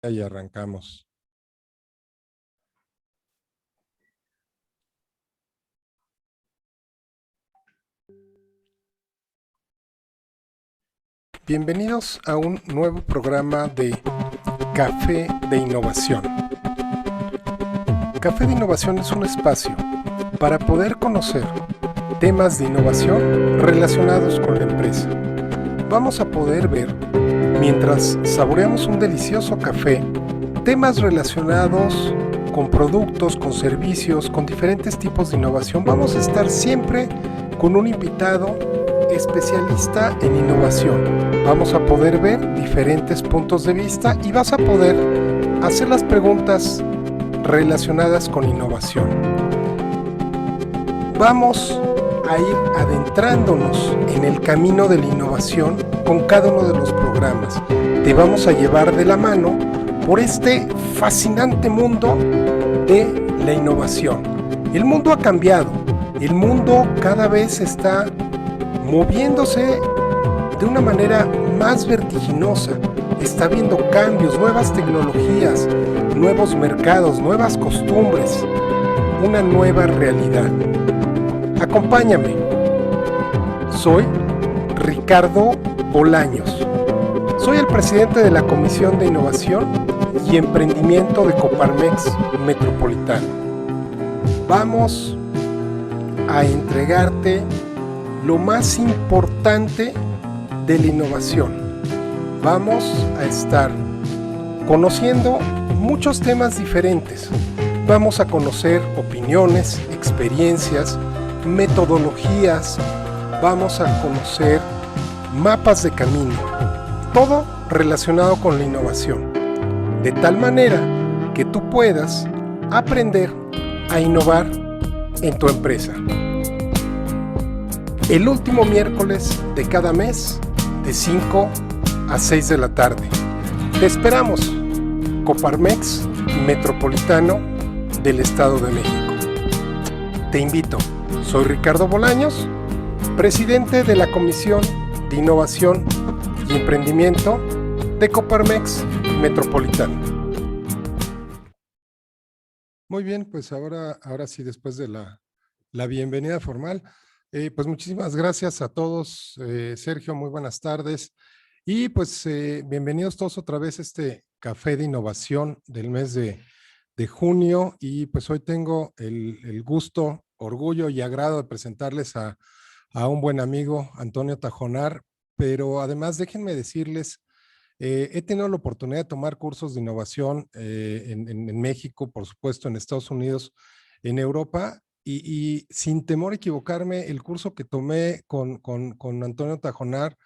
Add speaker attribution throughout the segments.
Speaker 1: Y arrancamos. Bienvenidos a un nuevo programa de Café de Innovación. Café de Innovación es un espacio para poder conocer temas de innovación relacionados con la empresa. Vamos a poder ver, mientras saboreamos un delicioso café, temas relacionados con productos, con servicios, con diferentes tipos de innovación. Vamos a estar siempre con un invitado especialista en innovación. Vamos a poder ver diferentes puntos de vista y vas a poder hacer las preguntas relacionadas con innovación. Vamos a ir adentrándonos en el camino de la innovación con cada uno de los programas. Te vamos a llevar de la mano por este fascinante mundo de la innovación. El mundo ha cambiado, el mundo cada vez está moviéndose de una manera más vertiginosa. Está viendo cambios, nuevas tecnologías, nuevos mercados, nuevas costumbres, una nueva realidad. Acompáñame. Soy Ricardo Bolaños. Soy el presidente de la Comisión de Innovación y Emprendimiento de Coparmex Metropolitano. Vamos a entregarte lo más importante de la innovación. Vamos a estar conociendo muchos temas diferentes. Vamos a conocer opiniones, experiencias, metodologías. Vamos a conocer mapas de camino. Todo relacionado con la innovación. De tal manera que tú puedas aprender a innovar en tu empresa. El último miércoles de cada mes, de 5 a 6 de la tarde. Te esperamos. Coparmex Metropolitano del Estado de México. Te invito. Soy Ricardo Bolaños, presidente de la Comisión de Innovación y Emprendimiento de Coparmex Metropolitano. Muy bien, pues ahora sí, después de la bienvenida formal, pues muchísimas gracias a todos. Sergio, muy buenas tardes. Y pues bienvenidos todos otra vez a este Café de Innovación del mes de junio. Y pues hoy tengo el gusto, orgullo y agrado de presentarles a un buen amigo, Antonio Tajonar. Pero además déjenme decirles, he tenido la oportunidad de tomar cursos de innovación en México, por supuesto, en Estados Unidos, en Europa. Y sin temor a equivocarme, el curso que tomé con Antonio Tajonar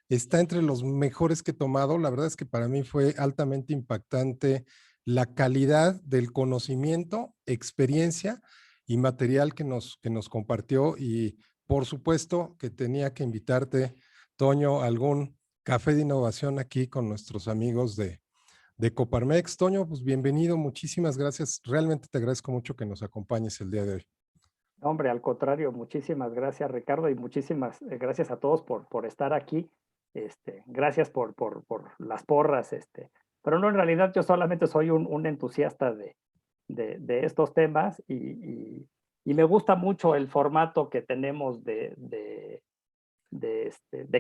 Speaker 1: está entre los mejores que he tomado. La verdad es que para mí fue altamente impactante la calidad del conocimiento, experiencia y material que nos compartió. Y por supuesto que tenía que invitarte, Toño, a algún café de innovación aquí con nuestros amigos de Coparmex. Toño, pues bienvenido, muchísimas gracias. Realmente te agradezco mucho que nos acompañes el día de hoy.
Speaker 2: Hombre, al contrario, muchísimas gracias, Ricardo, y muchísimas gracias a todos por estar aquí. Gracias por las porras. Pero no, en realidad yo solamente soy un entusiasta de estos temas y me gusta mucho el formato que tenemos de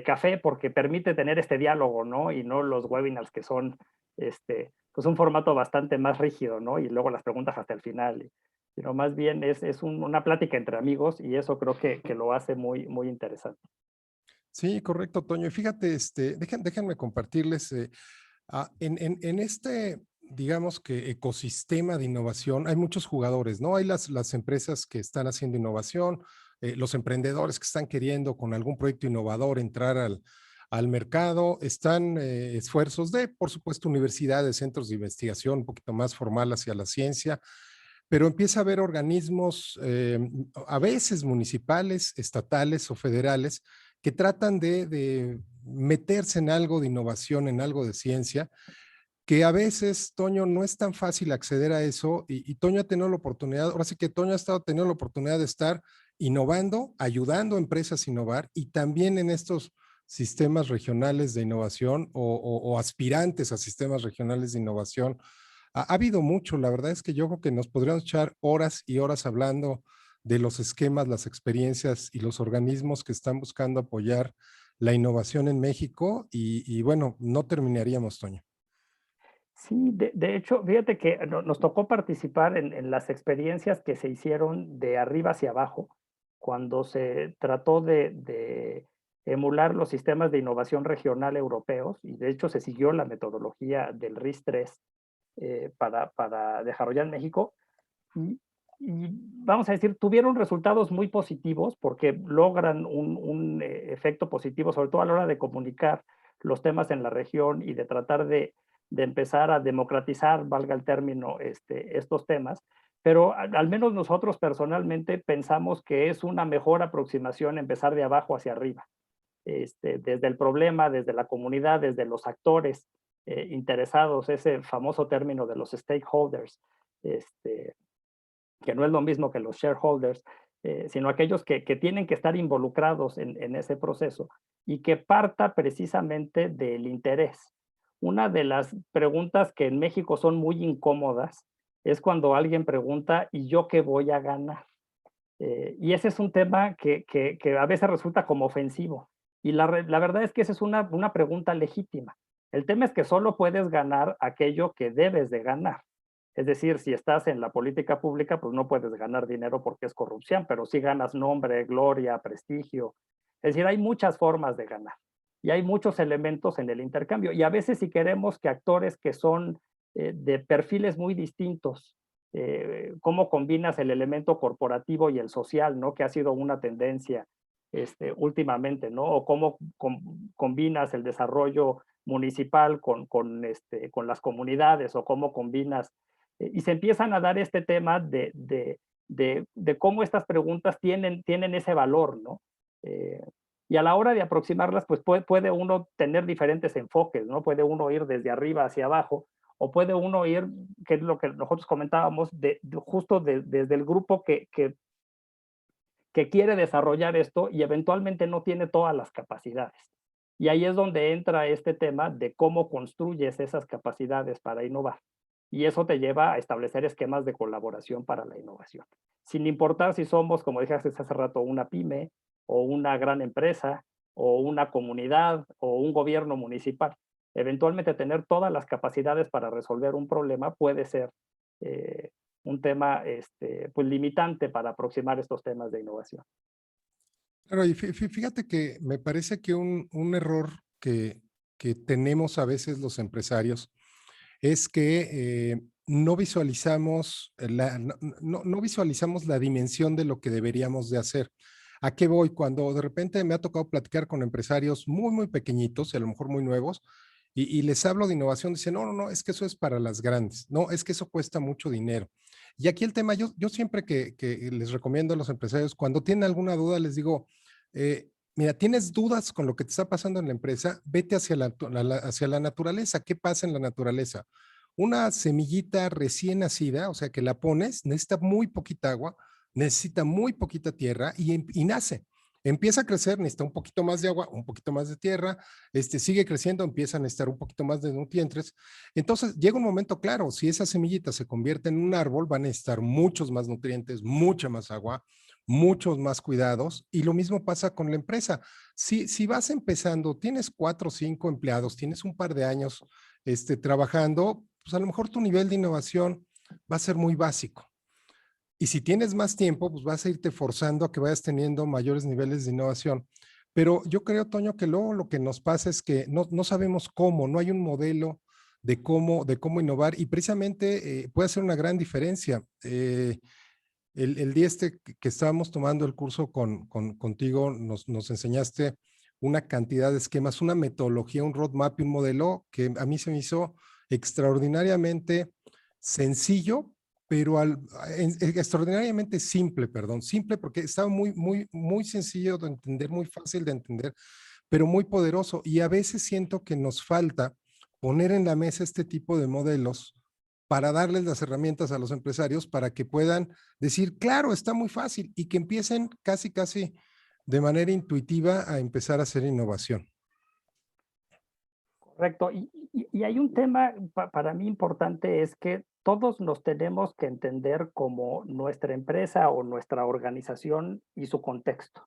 Speaker 2: café porque permite tener este diálogo, ¿no? Y no los webinars que son pues un formato bastante más rígido, ¿no? Y luego las preguntas hasta el final. Sino más bien es una plática entre amigos y eso creo que lo hace muy, muy interesante.
Speaker 1: Sí, correcto, Toño. Y fíjate, déjenme compartirles, en este, digamos que ecosistema de innovación, hay muchos jugadores, ¿no? Hay las empresas que están haciendo innovación, los emprendedores que están queriendo con algún proyecto innovador entrar al mercado, están esfuerzos de, por supuesto, universidades, centros de investigación un poquito más formal hacia la ciencia, pero empieza a haber organismos, a veces municipales, estatales o federales, que tratan de meterse en algo de innovación, en algo de ciencia, que a veces, Toño, no es tan fácil acceder a eso y Toño ha tenido la oportunidad, ahora sí que Toño ha estado teniendo la oportunidad de estar innovando, ayudando a empresas a innovar y también en estos sistemas regionales de innovación o aspirantes a sistemas regionales de innovación. Ha habido mucho, la verdad es que yo creo que nos podríamos echar horas y horas hablando de los esquemas, las experiencias y los organismos que están buscando apoyar la innovación en México y bueno, no terminaríamos, Toño.
Speaker 2: Sí, de hecho, fíjate que nos tocó participar en las experiencias que se hicieron de arriba hacia abajo, cuando se trató de emular los sistemas de innovación regional europeos, y de hecho se siguió la metodología del RIS-3 para desarrollar en México, y, y vamos a decir, tuvieron resultados muy positivos porque logran un efecto positivo, sobre todo a la hora de comunicar los temas en la región y de tratar de empezar a democratizar, valga el término, estos temas. Pero al menos nosotros personalmente pensamos que es una mejor aproximación empezar de abajo hacia arriba, desde el problema, desde la comunidad, desde los actores interesados, ese famoso término de los stakeholders, este, que no es lo mismo que los shareholders, sino aquellos que tienen que estar involucrados en ese proceso y que parta precisamente del interés. Una de las preguntas que en México son muy incómodas es cuando alguien pregunta, ¿y yo qué voy a ganar? Y ese es un tema que a veces resulta como ofensivo. Y la verdad es que esa es una pregunta legítima. El tema es que solo puedes ganar aquello que debes de ganar. Es decir, si estás en la política pública, pues no puedes ganar dinero porque es corrupción, pero sí ganas nombre, gloria, prestigio. Es decir, hay muchas formas de ganar y hay muchos elementos en el intercambio. Y a veces si queremos que actores que son de perfiles muy distintos, cómo combinas el elemento corporativo y el social, ¿no? Que ha sido una tendencia últimamente, ¿no? O cómo combinas el desarrollo municipal con las comunidades, o cómo combinas y se empiezan a dar este tema de cómo estas preguntas tienen ese valor, ¿no? Eh, y a la hora de aproximarlas, pues puede uno tener diferentes enfoques, ¿no? Puede uno ir desde arriba hacia abajo, o puede uno ir, que es lo que nosotros comentábamos, justo desde el grupo que quiere desarrollar esto y eventualmente no tiene todas las capacidades. Y ahí es donde entra este tema de cómo construyes esas capacidades para innovar. Y eso te lleva a establecer esquemas de colaboración para la innovación. Sin importar si somos, como dije hace rato, una pyme o una gran empresa o una comunidad o un gobierno municipal. Eventualmente tener todas las capacidades para resolver un problema puede ser eh, un tema pues limitante para aproximar estos temas de innovación.
Speaker 1: Claro, y fíjate que me parece que un error que tenemos a veces los empresarios es que no visualizamos no visualizamos la dimensión de lo que deberíamos de hacer. ¿A qué voy? Cuando de repente me ha tocado platicar con empresarios muy, muy pequeñitos, y a lo mejor muy nuevos, y les hablo de innovación, dicen, no, no, no, es que eso es para las grandes, no, es que eso cuesta mucho dinero. Y aquí el tema, yo siempre que les recomiendo a los empresarios, cuando tienen alguna duda, les digo, mira, tienes dudas con lo que te está pasando en la empresa, vete hacia la naturaleza. ¿Qué pasa en la naturaleza? Una semillita recién nacida, o sea, que la pones, necesita muy poquita agua, necesita muy poquita tierra y nace. Empieza a crecer, necesita un poquito más de agua, un poquito más de tierra, sigue creciendo, empiezan a necesitar un poquito más de nutrientes. Entonces llega un momento claro, si esa semillita se convierte en un árbol, van a necesitar muchos más nutrientes, mucha más agua, muchos más cuidados, y lo mismo pasa con la empresa. Si vas empezando, tienes 4 o 5 empleados, tienes un par de años trabajando, pues a lo mejor tu nivel de innovación va a ser muy básico. Y si tienes más tiempo, pues vas a irte forzando a que vayas teniendo mayores niveles de innovación. Pero yo creo, Toño, que luego lo que nos pasa es que no sabemos cómo, no hay un modelo de cómo innovar, y precisamente puede hacer una gran diferencia. El día que estábamos tomando el curso contigo, nos enseñaste una cantidad de esquemas, una metodología, un roadmap y un modelo que a mí se me hizo extraordinariamente sencillo, pero extraordinariamente simple, perdón, simple porque estaba muy, muy, muy sencillo de entender, muy fácil de entender, pero muy poderoso. Y a veces siento que nos falta poner en la mesa este tipo de modelos para darles las herramientas a los empresarios para que puedan decir, claro, está muy fácil, y que empiecen casi, casi de manera intuitiva a empezar a hacer innovación.
Speaker 2: Correcto. Y hay un tema para mí importante, es que todos nos tenemos que entender como nuestra empresa o nuestra organización y su contexto.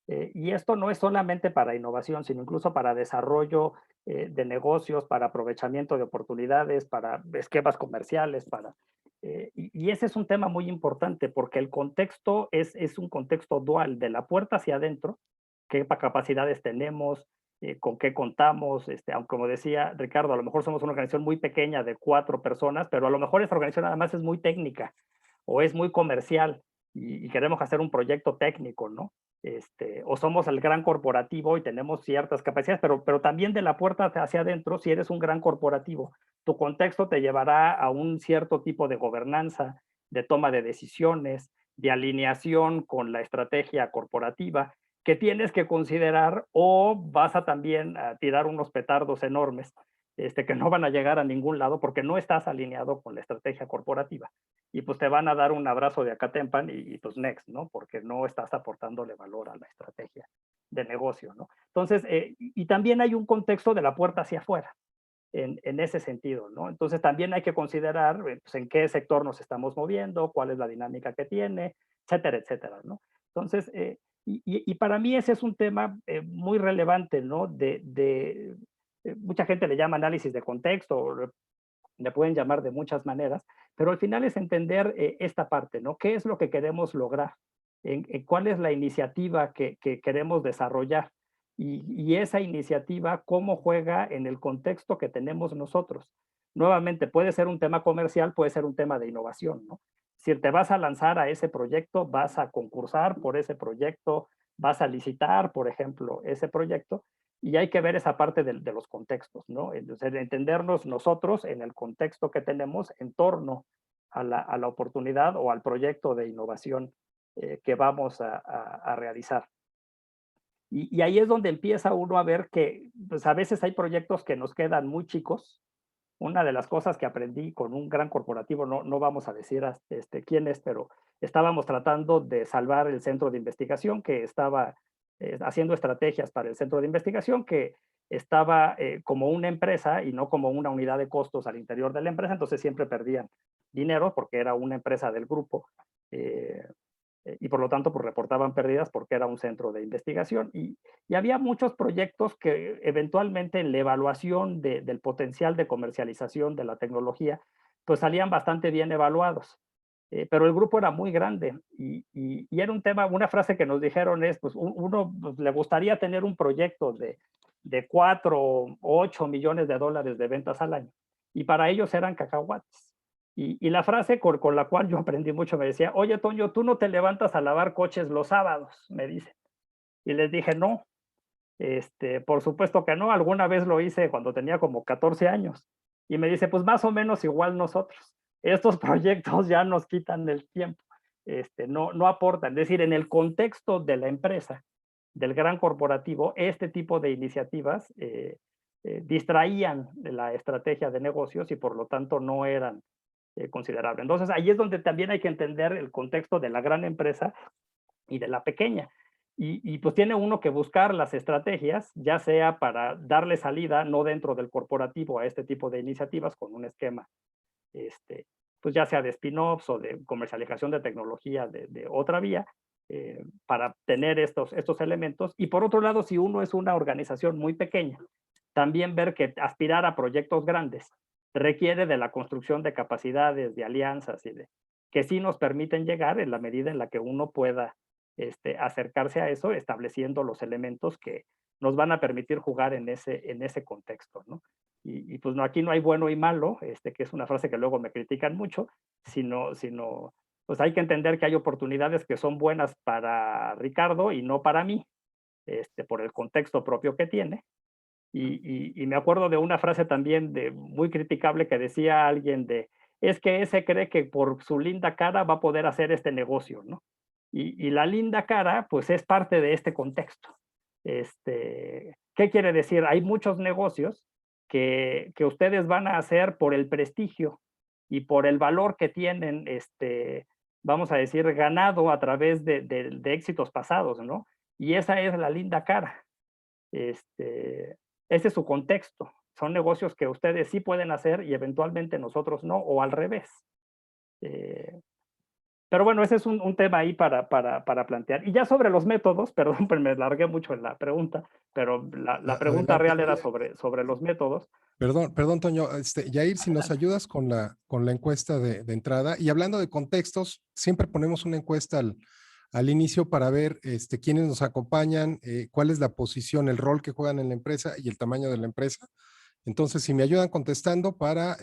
Speaker 2: Y esto no es solamente para innovación, sino incluso para desarrollo de negocios, para aprovechamiento de oportunidades, para esquemas comerciales, y ese es un tema muy importante porque el contexto es un contexto dual, de la puerta hacia adentro, qué capacidades tenemos, con qué contamos, aunque como decía Ricardo, a lo mejor somos una organización muy pequeña de 4 personas, pero a lo mejor esa organización además es muy técnica o es muy comercial y queremos hacer un proyecto técnico, ¿no? O somos el gran corporativo y tenemos ciertas capacidades, pero también de la puerta hacia adentro, si eres un gran corporativo, tu contexto te llevará a un cierto tipo de gobernanza, de toma de decisiones, de alineación con la estrategia corporativa, que tienes que considerar, o vas a también a tirar unos petardos enormes que no van a llegar a ningún lado porque no estás alineado con la estrategia corporativa. Y pues te van a dar un abrazo de acatempan y pues next, ¿no? Porque no estás aportándole valor a la estrategia de negocio, ¿no? Entonces, y también hay un contexto de la puerta hacia afuera en ese sentido, ¿no? Entonces también hay que considerar pues, en qué sector nos estamos moviendo, cuál es la dinámica que tiene, etcétera, etcétera, ¿no? Entonces, y para mí ese es un tema muy relevante, ¿no? Mucha gente le llama análisis de contexto, le pueden llamar de muchas maneras, pero al final es entender esta parte, ¿no? ¿Qué es lo que queremos lograr? ¿Cuál es la iniciativa que queremos desarrollar? Y esa iniciativa, ¿cómo juega en el contexto que tenemos nosotros? Nuevamente, puede ser un tema comercial, puede ser un tema de innovación, ¿no? Si te vas a lanzar a ese proyecto, vas a concursar por ese proyecto, vas a licitar, por ejemplo, ese proyecto, y hay que ver esa parte de los contextos, ¿no? Entonces, entendernos nosotros en el contexto que tenemos en torno a la oportunidad o al proyecto de innovación que vamos a realizar. Y ahí es donde empieza uno a ver que pues, a veces hay proyectos que nos quedan muy chicos. Una de las cosas que aprendí con un gran corporativo, no vamos a decir quién es, pero estábamos tratando de salvar el centro de investigación que estaba haciendo estrategias para el centro de investigación que estaba como una empresa y no como una unidad de costos al interior de la empresa, entonces siempre perdían dinero porque era una empresa del grupo. eh, y por lo tanto pues reportaban pérdidas porque era un centro de investigación y había muchos proyectos que eventualmente en la evaluación del potencial de comercialización de la tecnología pues salían bastante bien evaluados. Pero el grupo era muy grande y era un tema, una frase que nos dijeron es, pues uno pues, le gustaría tener un proyecto de 4 o 8 millones de dólares de ventas al año y para ellos eran cacahuates. Y la frase con la cual yo aprendí mucho me decía, oye, Toño, tú no te levantas a lavar coches los sábados, me dicen. Y les dije, no, por supuesto que no, alguna vez lo hice cuando tenía como 14 años. Y me dice, pues más o menos igual nosotros. Estos proyectos ya nos quitan el tiempo, no aportan. Es decir, en el contexto de la empresa, del gran corporativo, este tipo de iniciativas distraían la estrategia de negocios y por lo tanto no eran considerable. Entonces, ahí es donde también hay que entender el contexto de la gran empresa y de la pequeña. Y pues tiene uno que buscar las estrategias, ya sea para darle salida, no dentro del corporativo, a este tipo de iniciativas con un esquema, pues ya sea de spin-offs o de comercialización de tecnología de otra vía, para tener estos elementos. Y por otro lado, si uno es una organización muy pequeña, también ver que aspirar a proyectos grandes requiere de la construcción de capacidades, de alianzas que sí nos permiten llegar en la medida en la que uno pueda acercarse a eso, estableciendo los elementos que nos van a permitir jugar en ese contexto, ¿no? Y pues no, aquí no hay bueno y malo, que es una frase que luego me critican mucho, sino pues hay que entender que hay oportunidades que son buenas para Ricardo y no para mí, por el contexto propio que tiene. Y me acuerdo de una frase también muy criticable que decía alguien es que ese cree que por su linda cara va a poder hacer este negocio, ¿no? Y la linda cara, pues es parte de este contexto. ¿Qué quiere decir? Hay muchos negocios que ustedes van a hacer por el prestigio y por el valor que tienen, vamos a decir, ganado a través de éxitos pasados, ¿no? Y esa es la linda cara. Ese es su contexto. son negocios que ustedes sí pueden hacer y eventualmente nosotros no, o al revés. Pero bueno, ese es un tema ahí para plantear. Y ya sobre los métodos, perdón, pues me largué mucho en la pregunta, pero la pregunta
Speaker 1: Adelante.
Speaker 2: real era sobre los métodos.
Speaker 1: Perdón, Toño. Yair, si nos
Speaker 2: Adelante.
Speaker 1: ayudas con la encuesta de entrada. Y hablando de contextos, siempre ponemos una encuesta al inicio para ver quiénes nos acompañan, cuál es la posición, el rol que juegan en la empresa y el tamaño de la empresa. Entonces, si me ayudan contestando para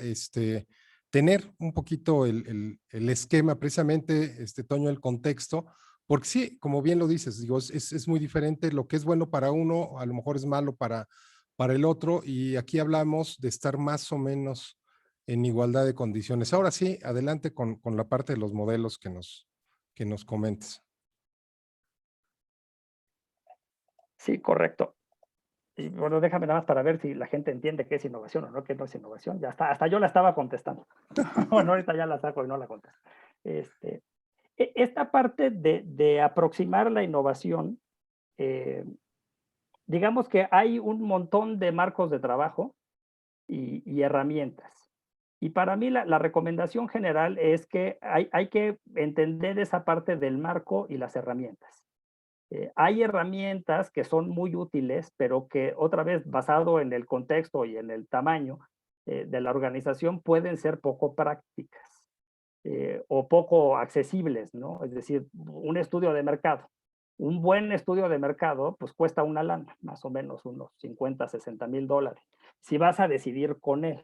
Speaker 1: tener un poquito el esquema, precisamente, Toño, el contexto, porque sí, como bien lo dices, digo, es muy diferente, lo que es bueno para uno, a lo mejor es malo para el otro, y aquí hablamos de estar más o menos en igualdad de condiciones. Ahora sí, adelante con la parte de los modelos que nos comentes.
Speaker 2: Sí, correcto. Y bueno, déjame nada más para ver si la gente entiende qué es innovación o no, qué no es innovación. Ya está, hasta yo la estaba contestando. Bueno, ahorita ya la saco y no la contesto. Esta parte de aproximar la innovación, eh, digamos que hay un montón de marcos de trabajo y herramientas. Y para mí la recomendación general es que hay que entender esa parte del marco y las herramientas. Hay herramientas que son muy útiles, pero que otra vez basado en el contexto y en el tamaño de la organización pueden ser poco prácticas o poco accesibles, ¿no? Es decir, un estudio de mercado. Un buen estudio de mercado, pues cuesta una lana, más o menos unos 50, 60 mil dólares. Si vas a decidir con él,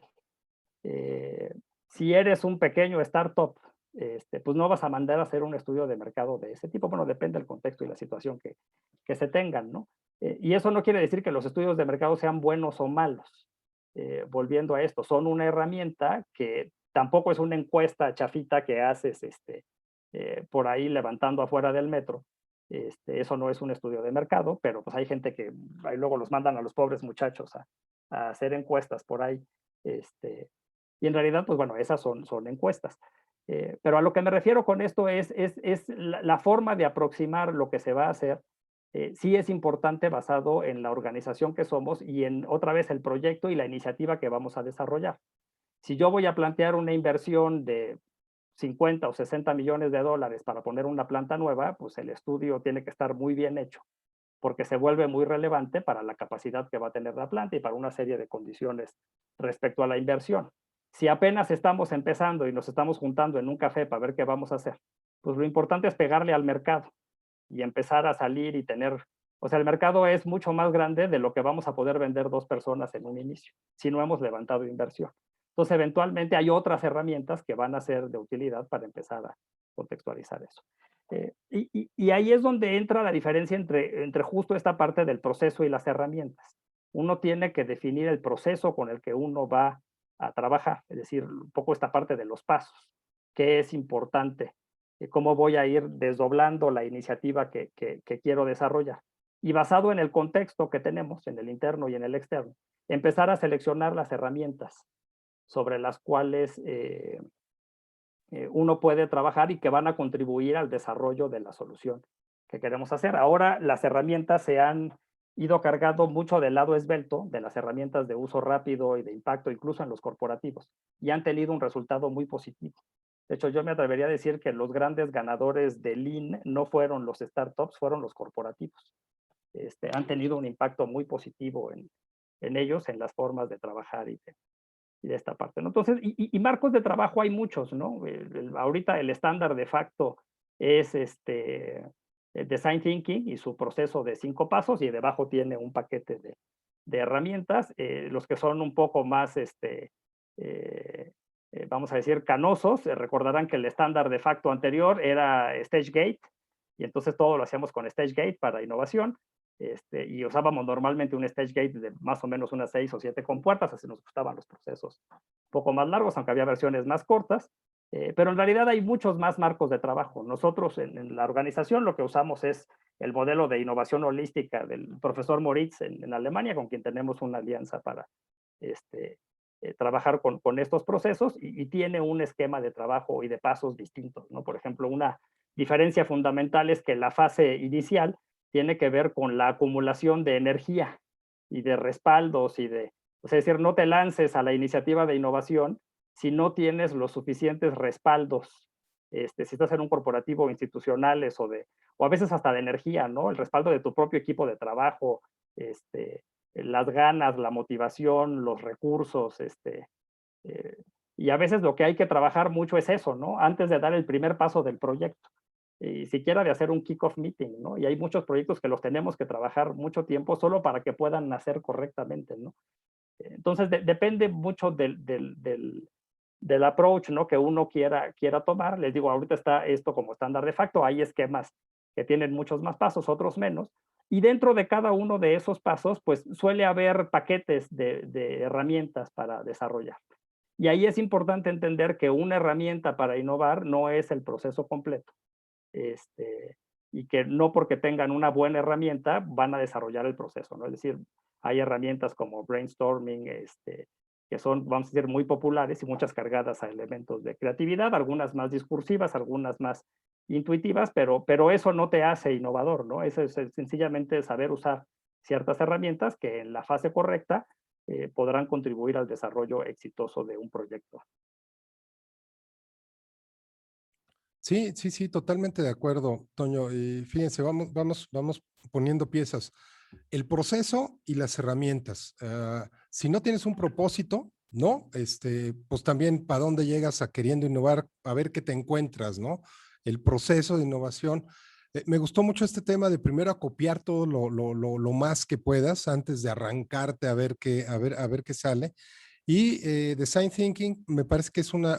Speaker 2: eh, si eres un pequeño startup, pues no vas a mandar a hacer un estudio de mercado de ese tipo. Bueno, depende del contexto y la situación que se tengan, ¿no? Y eso no quiere decir que los estudios de mercado sean buenos o malos. Volviendo a esto, son una herramienta que tampoco es una encuesta chafita que haces por ahí levantando afuera del metro. Eso no es un estudio de mercado, pero pues hay gente que ahí luego los mandan a los pobres muchachos a hacer encuestas por ahí. Y en realidad, pues bueno, esas son encuestas. Pero a lo que me refiero con esto es la forma de aproximar lo que se va a hacer. Sí es importante basado en la organización que somos y en otra vez el proyecto y la iniciativa que vamos a desarrollar. Si yo voy a plantear una inversión de 50 o 60 millones de dólares para poner una planta nueva, pues el estudio tiene que estar muy bien hecho, porque se vuelve muy relevante para la capacidad que va a tener la planta y para una serie de condiciones respecto a la inversión. Si apenas estamos empezando y nos estamos juntando en un café para ver qué vamos a hacer, pues lo importante es pegarle al mercado y empezar a salir y tener, o sea, el mercado es mucho más grande de lo que vamos a poder vender dos personas en un inicio, si no hemos levantado inversión. Entonces, eventualmente hay otras herramientas que van a ser de utilidad para empezar a contextualizar eso. Y ahí es donde entra la diferencia entre justo esta parte del proceso y las herramientas. Uno tiene que definir el proceso con el que uno va a trabajar, es decir, un poco esta parte de los pasos, qué es importante, cómo voy a ir desdoblando la iniciativa que quiero desarrollar. Y basado en el contexto que tenemos, en el interno y en el externo, empezar a seleccionar las herramientas sobre las cuales uno puede trabajar y que van a contribuir al desarrollo de la solución que queremos hacer. Ahora las herramientas se han ido cargando mucho del lado esbelto, de las herramientas de uso rápido y de impacto, incluso en los corporativos, y han tenido un resultado muy positivo. De hecho, yo me atrevería a decir que los grandes ganadores de Lean no fueron los startups, fueron los corporativos. Han tenido un impacto muy positivo en ellos, en las formas de trabajar y de esta parte, ¿no? Entonces, marcos de trabajo hay muchos, ¿no? Ahorita el estándar de facto es el Design Thinking y su proceso de 5 pasos, y debajo tiene un paquete de herramientas. Los que son un poco más, vamos a decir, canosos, recordarán que el estándar de facto anterior era StageGate, y entonces todo lo hacíamos con StageGate para innovación. Y usábamos normalmente un stage gate de más o menos unas 6 o 7 compuertas, así nos gustaban los procesos un poco más largos, aunque había versiones más cortas, pero en realidad hay muchos más marcos de trabajo. Nosotros en la organización lo que usamos es el modelo de innovación holística del profesor Moritz en Alemania, con quien tenemos una alianza para trabajar con estos procesos, y tiene un esquema de trabajo y de pasos distintos, ¿no? Por ejemplo, una diferencia fundamental es que la fase inicial tiene que ver con la acumulación de energía y de respaldos y de O sea, es decir, no te lances a la iniciativa de innovación si no tienes los suficientes respaldos. Si estás en un corporativo institucionales o a veces hasta de energía, ¿no? El respaldo de tu propio equipo de trabajo, este, las ganas, la motivación, los recursos, eh, y a veces lo que hay que trabajar mucho es eso, ¿no? Antes de dar el primer paso del proyecto, y siquiera de hacer un kick-off meeting, ¿no? Y hay muchos proyectos que los tenemos que trabajar mucho tiempo solo para que puedan nacer correctamente, ¿no? Entonces, depende mucho del approach, ¿no? Que uno quiera tomar. Les digo, ahorita está esto como estándar de facto, hay esquemas que tienen muchos más pasos, otros menos, y dentro de cada uno de esos pasos, pues suele haber paquetes de herramientas para desarrollar. Y ahí es importante entender que una herramienta para innovar no es el proceso completo. Y que no porque tengan una buena herramienta van a desarrollar el proceso, ¿no? Es decir, hay herramientas como brainstorming, que son, vamos a decir, muy populares y muchas cargadas a elementos de creatividad, algunas más discursivas, algunas más intuitivas, pero eso no te hace innovador, ¿no? Eso es sencillamente saber usar ciertas herramientas que en la fase correcta podrán contribuir al desarrollo exitoso de un proyecto.
Speaker 1: Sí, sí, sí, totalmente de acuerdo, Toño. Y fíjense, vamos poniendo piezas. El proceso y las herramientas. Si no tienes un propósito, ¿no? Pues también para dónde llegas a queriendo innovar, a ver qué te encuentras, ¿no? El proceso de innovación. Me gustó mucho este tema de primero acopiar todo lo más que puedas antes de arrancarte a ver qué sale. Y Design Thinking me parece que es una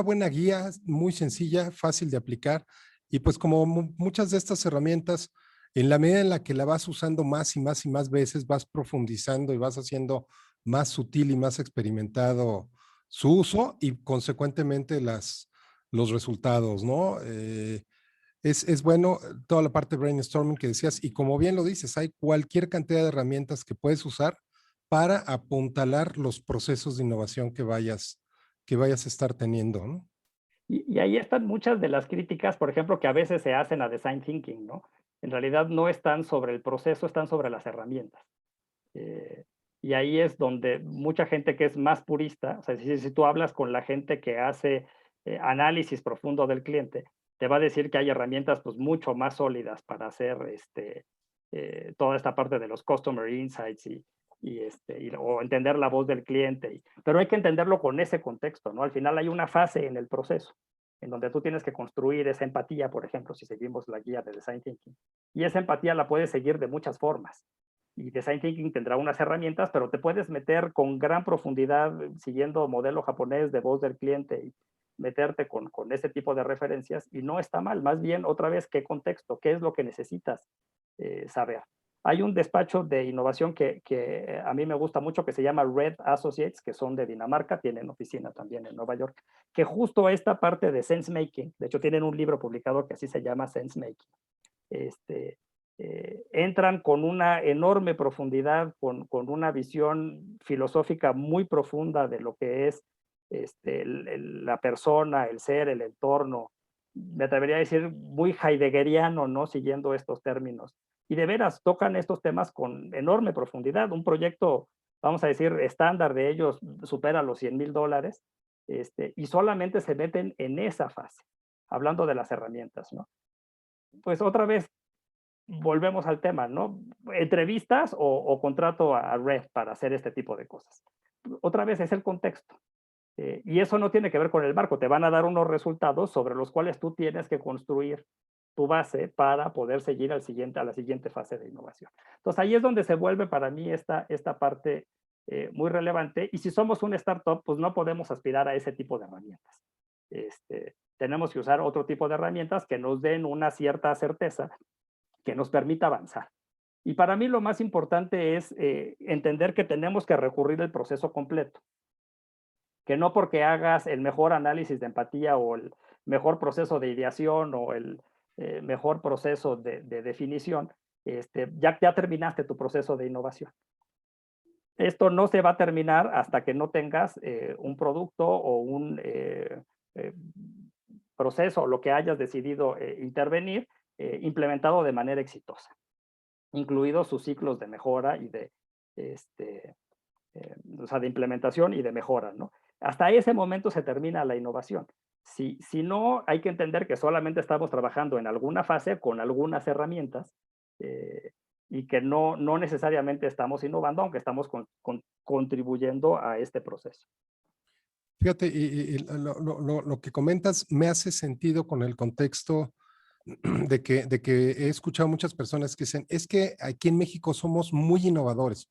Speaker 1: buena guía, muy sencilla, fácil de aplicar. Y pues como muchas de estas herramientas, en la medida en la que la vas usando más y más y más veces, vas profundizando y vas haciendo más sutil y más experimentado su uso y consecuentemente los resultados, ¿no? Es bueno toda la parte de brainstorming que decías y como bien lo dices, hay cualquier cantidad de herramientas que puedes usar para apuntalar los procesos de innovación que vayas a estar teniendo, ¿no?
Speaker 2: Y ahí están muchas de las críticas, por ejemplo, que a veces se hacen a design thinking, ¿no? En realidad no están sobre el proceso, están sobre las herramientas. Eh, y ahí es donde mucha gente que es más purista, o sea, si tú hablas con la gente que hace análisis profundo del cliente, te va a decir que hay herramientas pues mucho más sólidas para hacer toda esta parte de los customer insights o entender la voz del cliente. Pero hay que entenderlo con ese contexto, ¿no? Al final hay una fase en el proceso en donde tú tienes que construir esa empatía, por ejemplo, si seguimos la guía de Design Thinking. Y esa empatía la puedes seguir de muchas formas. Y Design Thinking tendrá unas herramientas, pero te puedes meter con gran profundidad siguiendo modelo japonés de voz del cliente y meterte con ese tipo de referencias y no está mal. Más bien, otra vez, ¿qué contexto? ¿Qué es lo que necesitas saber? Hay un despacho de innovación que a mí me gusta mucho que se llama Red Associates, que son de Dinamarca, tienen oficina también en Nueva York, que justo esta parte de sense making, de hecho tienen un libro publicado que así se llama Sense Making, entran con una enorme profundidad, con una visión filosófica muy profunda de lo que es la persona, el ser, el entorno, me atrevería a decir muy heideggeriano, ¿no? Siguiendo estos términos. Y de veras tocan estos temas con enorme profundidad. Un proyecto, vamos a decir, estándar de ellos supera los $100,000, y solamente se meten en esa fase, hablando de las herramientas, ¿no? Pues otra vez, volvemos al tema, ¿no? ¿Entrevistas o contrato a Red para hacer este tipo de cosas? Otra vez es el contexto. Y eso no tiene que ver con el barco, te van a dar unos resultados sobre los cuales tú tienes que construir tu base para poder seguir a la siguiente fase de innovación. Entonces ahí es donde se vuelve para mí esta parte muy relevante. Y si somos una startup, pues no podemos aspirar a ese tipo de herramientas. Tenemos que usar otro tipo de herramientas que nos den una cierta certeza que nos permita avanzar. Y para mí lo más importante es entender que tenemos que recurrir al proceso completo, que no porque hagas el mejor análisis de empatía o el mejor proceso de ideación o el mejor proceso de definición, ya terminaste tu proceso de innovación. Esto no se va a terminar hasta que no tengas un producto o un eh, proceso, lo que hayas decidido intervenir, implementado de manera exitosa, incluidos sus ciclos de mejora este, o sea, de implementación y de mejora, ¿no? Hasta ese momento se termina la innovación. Si no, hay que entender que solamente estamos trabajando en alguna fase con algunas herramientas y que no necesariamente estamos innovando, aunque estamos contribuyendo a este proceso.
Speaker 1: Fíjate, y lo que comentas me hace sentido con el contexto de que he escuchado muchas personas que dicen, es que aquí en México somos muy innovadores.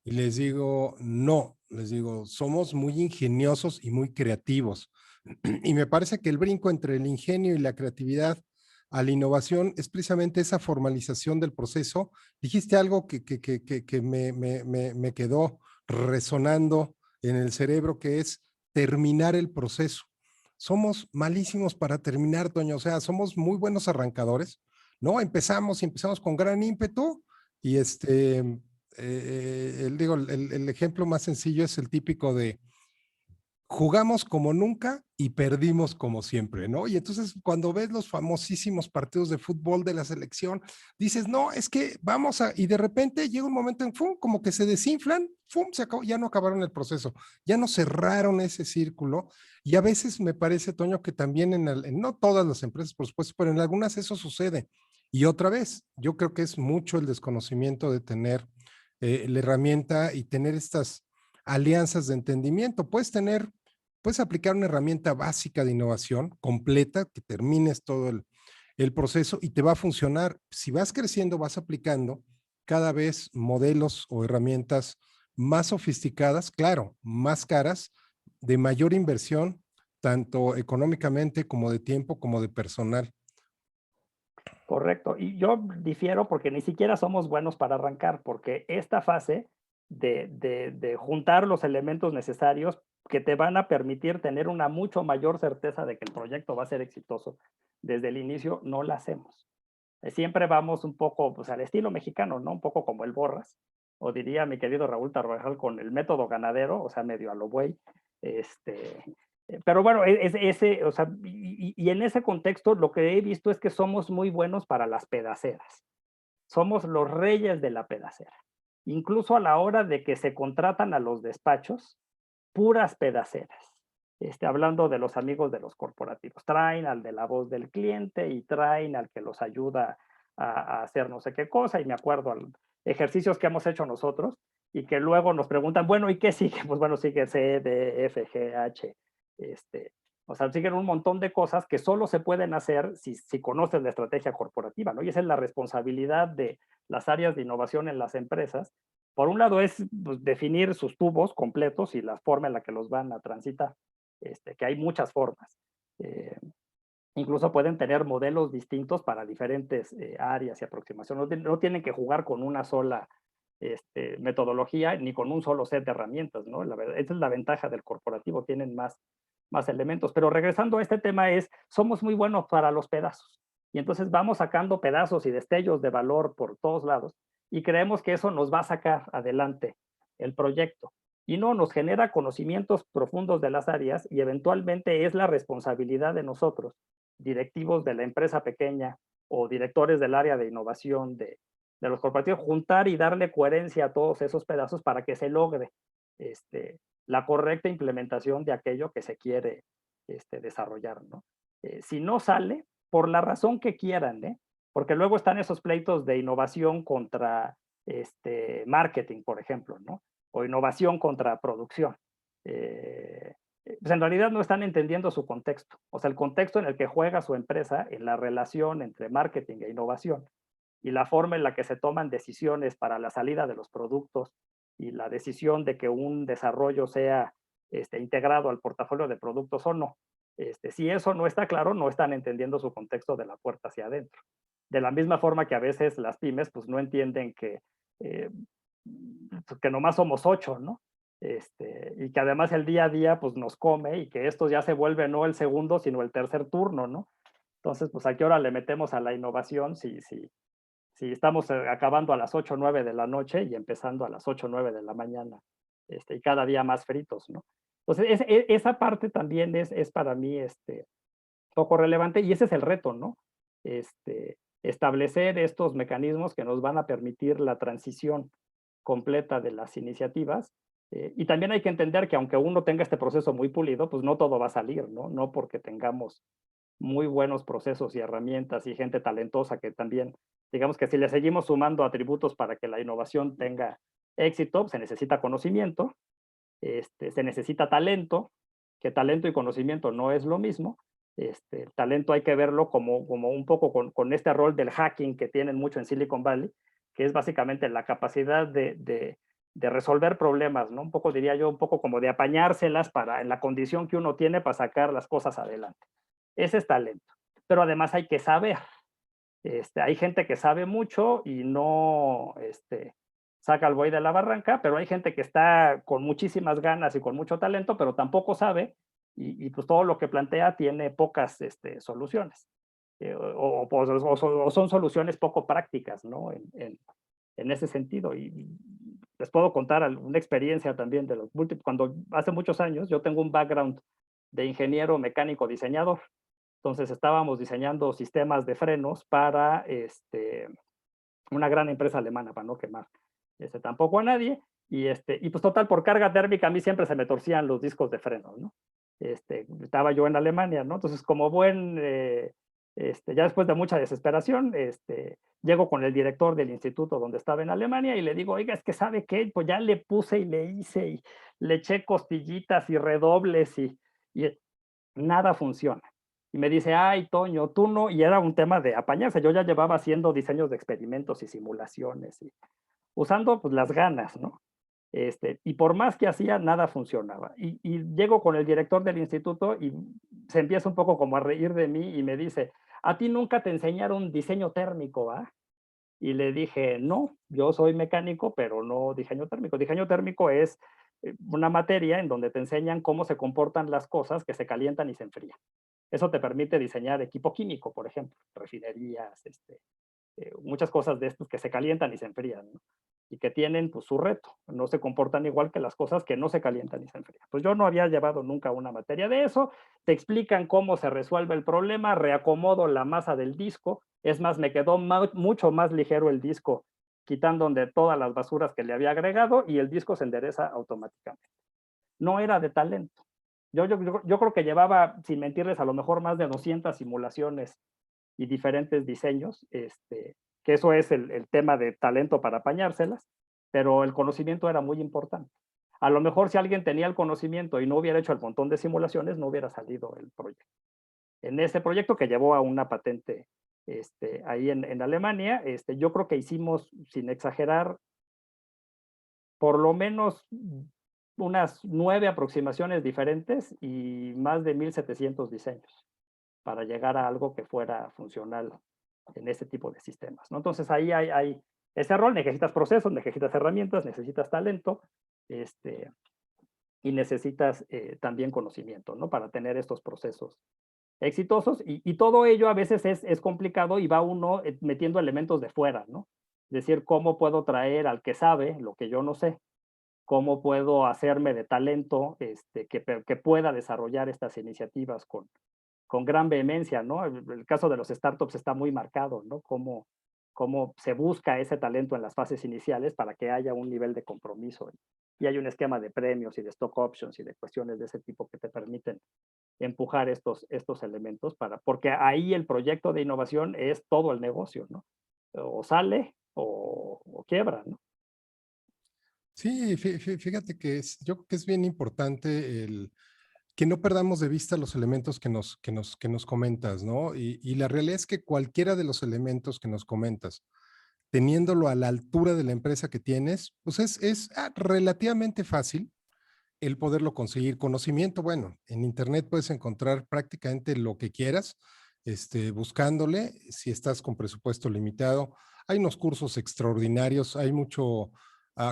Speaker 1: Y les digo, no, les digo, somos muy ingeniosos y muy creativos. Y me parece que el brinco entre el ingenio y la creatividad a la innovación es precisamente esa formalización del proceso. Dijiste algo que me quedó resonando en el cerebro, que es terminar el proceso. Somos malísimos para terminar, Toño, o sea, somos muy buenos arrancadores, ¿no? Empezamos y empezamos con gran ímpetu y digo, el ejemplo más sencillo es el típico de jugamos como nunca y perdimos como siempre, ¿no? Y entonces cuando ves los famosísimos partidos de fútbol de la selección, dices, no, es que vamos a, y de repente llega un momento en, ¡fum!, como que se desinflan, ¡fum!, se acabó, ya no acabaron el proceso, ya no cerraron ese círculo. Y a veces me parece, Toño, que también en no todas las empresas, por supuesto, pero en algunas eso sucede. Y otra vez, yo creo que es mucho el desconocimiento de tener la herramienta y tener estas alianzas de entendimiento. Puedes aplicar una herramienta básica de innovación completa, que termines todo el proceso y te va a funcionar. Si vas creciendo, vas aplicando cada vez modelos o herramientas más sofisticadas, claro, más caras, de mayor inversión, tanto económicamente como de tiempo, como de personal.
Speaker 2: Correcto. Y yo difiero porque ni siquiera somos buenos para arrancar, porque esta fase de juntar los elementos necesarios que te van a permitir tener una mucho mayor certeza de que el proyecto va a ser exitoso desde el inicio, no la hacemos. Siempre vamos un poco pues, al estilo mexicano, ¿no? Un poco como el Borras, o diría mi querido Raúl Tarrajal con el método ganadero, o sea, medio a lo buey. Este, pero bueno, ese, o sea, y en ese contexto lo que he visto es que somos muy buenos para las pedaceras. Somos los reyes de la pedacera. Incluso a la hora de que se contratan a los despachos, puras pedaceras. Hablando de los amigos de los corporativos. Traen al de la voz del cliente y traen al que los ayuda a hacer no sé qué cosa. Y me acuerdo a ejercicios que hemos hecho nosotros y que luego nos preguntan, bueno, ¿y qué sigue? Pues bueno, sigue C, D, F, G, H. O sea, siguen un montón de cosas que solo se pueden hacer si conoces la estrategia corporativa, ¿no? Y esa es la responsabilidad de las áreas de innovación en las empresas. Por un lado es pues, definir sus tubos completos y la forma en la que los van a transitar, que hay muchas formas. Incluso pueden tener modelos distintos para diferentes áreas y aproximación. No tienen que jugar con una sola metodología ni con un solo set de herramientas, ¿no? Esa es la ventaja del corporativo, tienen más elementos. Pero regresando a este tema somos muy buenos para los pedazos. Y entonces vamos sacando pedazos y destellos de valor por todos lados y creemos que eso nos va a sacar adelante el proyecto. Y no, nos genera conocimientos profundos de las áreas y eventualmente es la responsabilidad de nosotros, directivos de la empresa pequeña o directores del área de innovación de los corporativos, juntar y darle coherencia a todos esos pedazos para que se logre la correcta implementación de aquello que se quiere desarrollar, ¿no? Si no sale, por la razón que quieran, porque luego están esos pleitos de innovación contra marketing, por ejemplo, ¿no? O innovación contra producción. Pues en realidad no están entendiendo su contexto, o sea, el contexto en el que juega su empresa en la relación entre marketing e innovación y la forma en la que se toman decisiones para la salida de los productos y la decisión de que un desarrollo sea integrado al portafolio de productos o no. Si eso no está claro, no están entendiendo su contexto de la puerta hacia adentro. De la misma forma que a veces las pymes pues no entienden que nomás somos 8, ¿no? Y que además el día a día pues nos come y que esto ya se vuelve no el segundo, sino el tercer turno, ¿no? Entonces, pues a qué hora le metemos a la innovación si estamos acabando a las 8 o 9 de la noche y empezando a las 8 o 9 de la mañana, y cada día más fritos, ¿no? Entonces, esa parte también es para mí poco relevante y ese es el reto, ¿no? Establecer estos mecanismos que nos van a permitir la transición completa de las iniciativas. Y también hay que entender que aunque uno tenga este proceso muy pulido, pues no todo va a salir, ¿no? No porque tengamos muy buenos procesos y herramientas y gente talentosa que también, digamos que si le seguimos sumando atributos para que la innovación tenga éxito, se necesita conocimiento, se necesita talento, que talento y conocimiento no es lo mismo. Talento hay que verlo como un poco con este rol del hacking que tienen mucho en Silicon Valley, que es básicamente la capacidad de resolver problemas, ¿no? Un poco, diría yo, un poco como de apañárselas para, en la condición que uno tiene para sacar las cosas adelante. Ese es talento. Pero además hay que saber. Hay gente que sabe mucho y no saca el buey de la barranca, pero hay gente que está con muchísimas ganas y con mucho talento, pero tampoco sabe, y pues todo lo que plantea tiene pocas soluciones. O son soluciones poco prácticas, ¿no? En ese sentido. Y les puedo contar una experiencia también de los múltiples. Cuando hace muchos años yo tengo un background de ingeniero mecánico diseñador. Entonces estábamos diseñando sistemas de frenos para una gran empresa alemana, para no quemar tampoco a nadie. Y pues total, por carga térmica a mí siempre se me torcían los discos de frenos, ¿no? Estaba yo en Alemania, ¿no? Entonces, como buen, ya después de mucha desesperación, llego con el director del instituto donde estaba en Alemania y le digo, oiga, es que ¿sabe qué? Pues ya le puse y le hice y le eché costillitas y redobles y nada funciona. Y me dice, ay, Toño, tú no, y era un tema de apañarse. Yo ya llevaba haciendo diseños de experimentos y simulaciones, y usando pues las ganas, ¿no? Y por más que hacía, nada funcionaba. Y llego con el director del instituto y se empieza un poco como a reír de mí y me dice, a ti nunca te enseñaron diseño térmico, ¿ah? Y le dije, no, yo soy mecánico, pero no diseño térmico. Diseño térmico es una materia en donde te enseñan cómo se comportan las cosas que se calientan y se enfrían. Eso te permite diseñar equipo químico, por ejemplo, refinerías, muchas cosas de estos que se calientan y se enfrían, ¿no? Y que tienen pues, su reto. No se comportan igual que las cosas que no se calientan y se enfrían. Pues yo no había llevado nunca una materia de eso. Te explican cómo se resuelve el problema, reacomodo la masa del disco. Es más, me quedó mucho más ligero el disco, quitando de todas las basuras que le había agregado y el disco se endereza automáticamente. No era de talento. Yo creo que llevaba, sin mentirles, a lo mejor más de 200 simulaciones y diferentes diseños, que eso es el tema de talento para apañárselas, pero el conocimiento era muy importante. A lo mejor si alguien tenía el conocimiento y no hubiera hecho el montón de simulaciones, no hubiera salido el proyecto. En ese proyecto que llevó a una patente ahí en Alemania, yo creo que hicimos, sin exagerar, por lo menos unas 9 aproximaciones diferentes y más de 1,700 diseños para llegar a algo que fuera funcional en este tipo de sistemas, ¿no? Entonces ahí hay ese rol, necesitas procesos, necesitas herramientas, necesitas talento, y necesitas también conocimiento, ¿no? Para tener estos procesos exitosos, y todo ello a veces es complicado y va uno metiendo elementos de fuera, ¿no? Es decir, ¿cómo puedo traer al que sabe lo que yo no sé? ¿Cómo puedo hacerme de talento que pueda desarrollar estas iniciativas con gran vehemencia, ¿no? El caso de los startups está muy marcado, ¿no? Cómo se busca ese talento en las fases iniciales para que haya un nivel de compromiso y hay un esquema de premios y de stock options y de cuestiones de ese tipo que te permiten empujar estos elementos porque ahí el proyecto de innovación es todo el negocio, ¿no? O sale o quiebra, ¿no?
Speaker 1: Sí, fíjate que yo creo que es bien importante que no perdamos de vista los elementos que nos comentas, ¿no? Y la realidad es que cualquiera de los elementos que nos comentas, teniéndolo a la altura de la empresa que tienes, pues es relativamente fácil el poderlo conseguir. Conocimiento, bueno, en internet puedes encontrar prácticamente lo que quieras, buscándole, si estás con presupuesto limitado. Hay unos cursos extraordinarios, hay mucho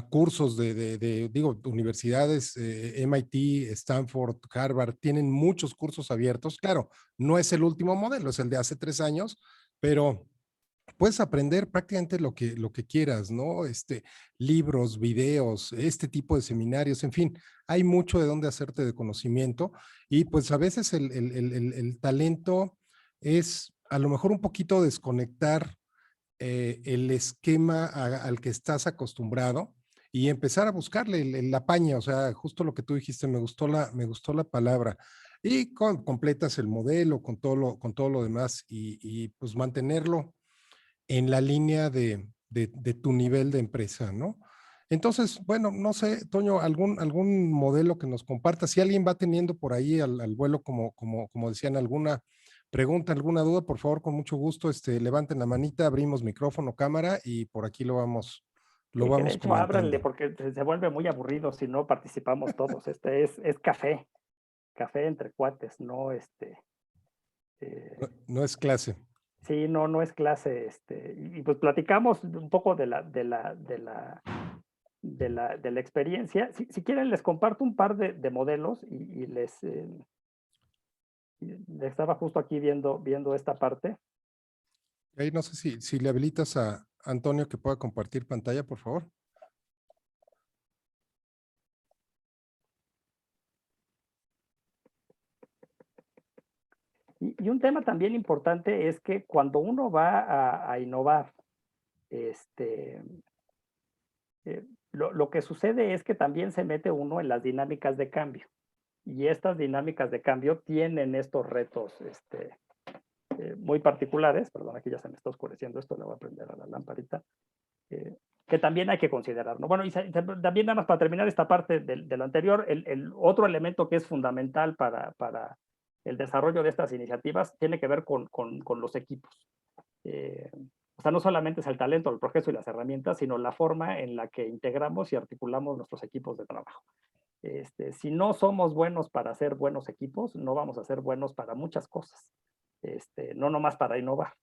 Speaker 1: cursos digo, universidades, MIT, Stanford, Harvard, tienen muchos cursos abiertos. Claro, no es el último modelo, es el de hace 3 años, pero puedes aprender prácticamente lo que quieras, ¿no? Libros, videos, este tipo de seminarios, en fin, hay mucho de dónde hacerte de conocimiento y pues a veces el talento es a lo mejor un poquito desconectar el esquema al que estás acostumbrado y empezar a buscarle la paña, o sea, justo lo que tú dijiste, me gustó la palabra. Y completas el modelo con todo lo demás y pues mantenerlo en la línea de tu nivel de empresa, ¿no? Entonces, bueno, no sé, Toño, algún modelo que nos comparta. Si alguien va teniendo por ahí al vuelo, como decían, alguna pregunta, alguna duda, por favor, con mucho gusto, levanten la manita, abrimos micrófono, cámara y por aquí lo
Speaker 2: Sí, que de
Speaker 1: vamos
Speaker 2: hecho ábranle
Speaker 1: comentando.
Speaker 2: porque se vuelve muy aburrido si no participamos todos. Es café entre cuates, no
Speaker 1: No,
Speaker 2: eh,
Speaker 1: no es clase.
Speaker 2: sí, no es clase, y pues platicamos un poco de la experiencia. Si quieren les comparto un par de modelos y les estaba justo aquí viendo esta parte.
Speaker 1: Ahí no sé si le habilitas a Antonio que pueda compartir pantalla, por favor.
Speaker 2: Y un tema también importante es que cuando uno va a innovar, este, lo que sucede es que también se mete uno en las dinámicas de cambio. Y estas dinámicas de cambio tienen estos retos muy particulares. Perdón, aquí ya se me está oscureciendo esto, le voy a prender a la lamparita. Que también hay que considerar, ¿no? Bueno, y también nada más para terminar esta parte de lo anterior, el otro elemento que es fundamental para el desarrollo de estas iniciativas tiene que ver con los equipos. O sea, no solamente es el talento, el proceso y las herramientas, sino la forma en la que integramos y articulamos nuestros equipos de trabajo. Si no somos buenos para hacer buenos equipos, no vamos a ser buenos para muchas cosas, no nomás para innovar.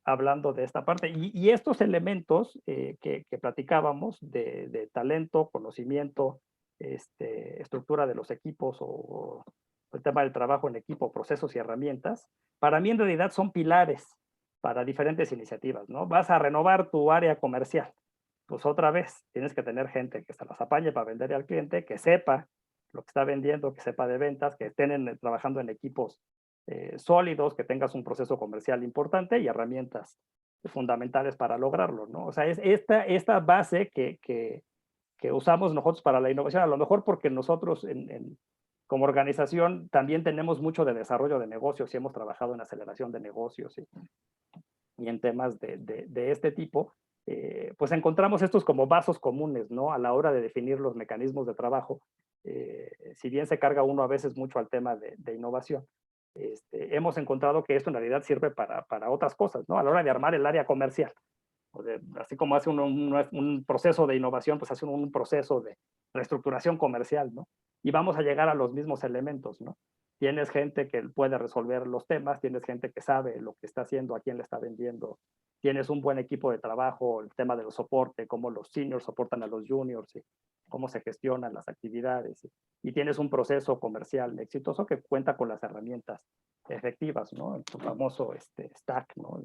Speaker 2: Hablando de esta parte. Y estos elementos que platicábamos de talento, conocimiento, estructura de los equipos o el tema del trabajo en equipo, procesos y herramientas, para mí en realidad son pilares para diferentes iniciativas, ¿no? Vas a renovar tu área comercial, pues otra vez tienes que tener gente que se las apañe para vender al cliente, que sepa lo que está vendiendo, que sepa de ventas, que estén trabajando en equipos sólidos, que tengas un proceso comercial importante y herramientas fundamentales para lograrlo, ¿no? O sea, es esta base que usamos nosotros para la innovación, a lo mejor porque nosotros como organización también tenemos mucho de desarrollo de negocios y hemos trabajado en aceleración de negocios y en temas de este tipo, pues encontramos estos como vasos comunes, ¿no? A la hora de definir los mecanismos de trabajo, si bien se carga uno a veces mucho al tema de innovación, hemos encontrado que esto en realidad sirve para otras cosas, ¿no? A la hora de armar el área comercial. Así como hace uno un proceso de innovación, pues hace uno un proceso de reestructuración comercial, ¿no? Y vamos a llegar a los mismos elementos, ¿no? Tienes gente que puede resolver los temas, tienes gente que sabe lo que está haciendo, a quién le está vendiendo, tienes un buen equipo de trabajo, el tema del soporte, cómo los seniors soportan a los juniors, ¿sí? Cómo se gestionan las actividades, ¿sí? Y tienes un proceso comercial exitoso que cuenta con las herramientas efectivas, ¿no? El famoso stack, ¿no?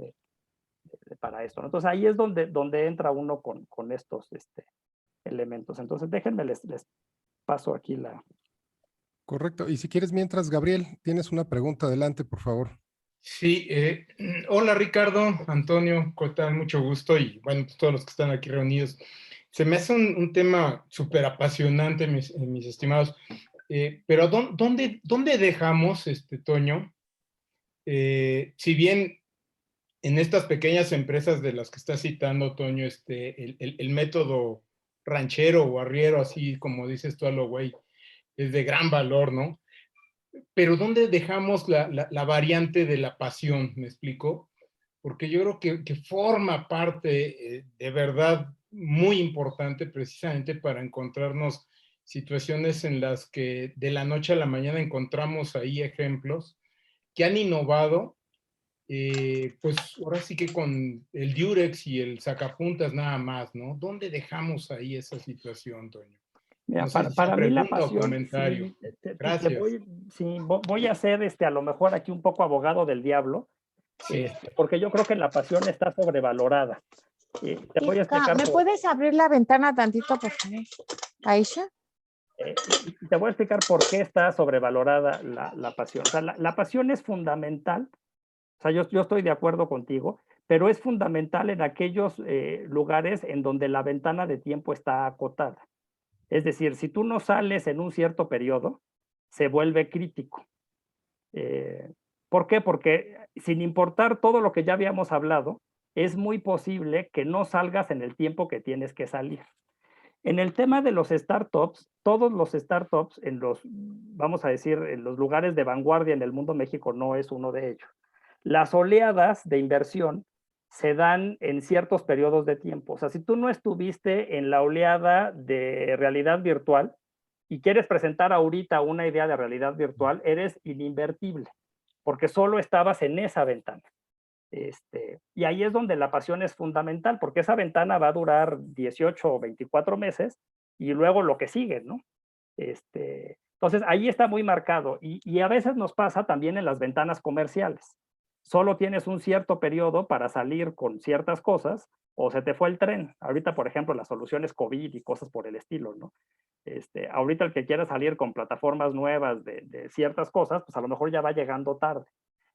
Speaker 2: Para esto, ¿no? Entonces ahí es donde entra uno con estos elementos. Entonces déjenme, les paso aquí la...
Speaker 1: Correcto. Y si quieres, mientras, Gabriel, tienes una pregunta, adelante, por favor.
Speaker 3: Sí, hola Ricardo, Antonio, ¿qué tal? Mucho gusto y bueno, pues todos los que están aquí reunidos. Se me hace un tema súper apasionante, mis estimados, pero ¿dónde dejamos, Toño? Si bien en estas pequeñas empresas de las que está citando, Toño, el método ranchero o arriero, así como dices tú a lo güey, es de gran valor, ¿no? Pero ¿dónde dejamos la variante de la pasión? ¿Me explico? Porque yo creo que forma parte de verdad muy importante precisamente para encontrarnos situaciones en las que de la noche a la mañana encontramos ahí ejemplos que han innovado, pues ahora sí que con el Durex y el sacapuntas nada más, ¿no? ¿Dónde dejamos ahí esa situación, Toño?
Speaker 2: Mira,
Speaker 3: No sé si sea
Speaker 2: para mí la
Speaker 3: pregunta o
Speaker 2: pasión,
Speaker 3: comentario.
Speaker 2: sí,
Speaker 3: Gracias.
Speaker 2: voy a ser a lo mejor aquí un poco abogado del diablo,
Speaker 3: Sí.
Speaker 2: porque yo creo que la pasión está sobrevalorada. Te voy a
Speaker 4: Iska,
Speaker 2: explicar
Speaker 4: ¿me puedes abrir la ventana tantito, por favor? Aisha.
Speaker 2: y te voy a explicar por qué está sobrevalorada la pasión. O sea, la pasión es fundamental. O sea, yo estoy de acuerdo contigo, pero es fundamental en aquellos lugares en donde la ventana de tiempo está acotada. Es decir, si tú no sales en un cierto periodo, se vuelve crítico. ¿Por qué? Porque sin importar todo lo que ya habíamos hablado, es muy posible que no salgas en el tiempo que tienes que salir. En el tema de los startups, todos los startups en los, vamos a decir, en los lugares de vanguardia en el mundo, México no es uno de ellos. Las oleadas de inversión se dan en ciertos periodos de tiempo. O sea, si tú no estuviste en la oleada de realidad virtual y quieres presentar ahorita una idea de realidad virtual, eres ininvertible, porque solo estabas en esa ventana. Y ahí es donde la pasión es fundamental, porque esa ventana va a durar 18 o 24 meses y luego lo que sigue, ¿no? Entonces, ahí está muy marcado y a veces nos pasa también en las ventanas comerciales. Solo tienes un cierto periodo para salir con ciertas cosas o se te fue el tren. Ahorita, por ejemplo, las soluciones COVID y cosas por el estilo, ¿no? Ahorita el que quiera salir con plataformas nuevas de ciertas cosas, pues a lo mejor ya va llegando tarde.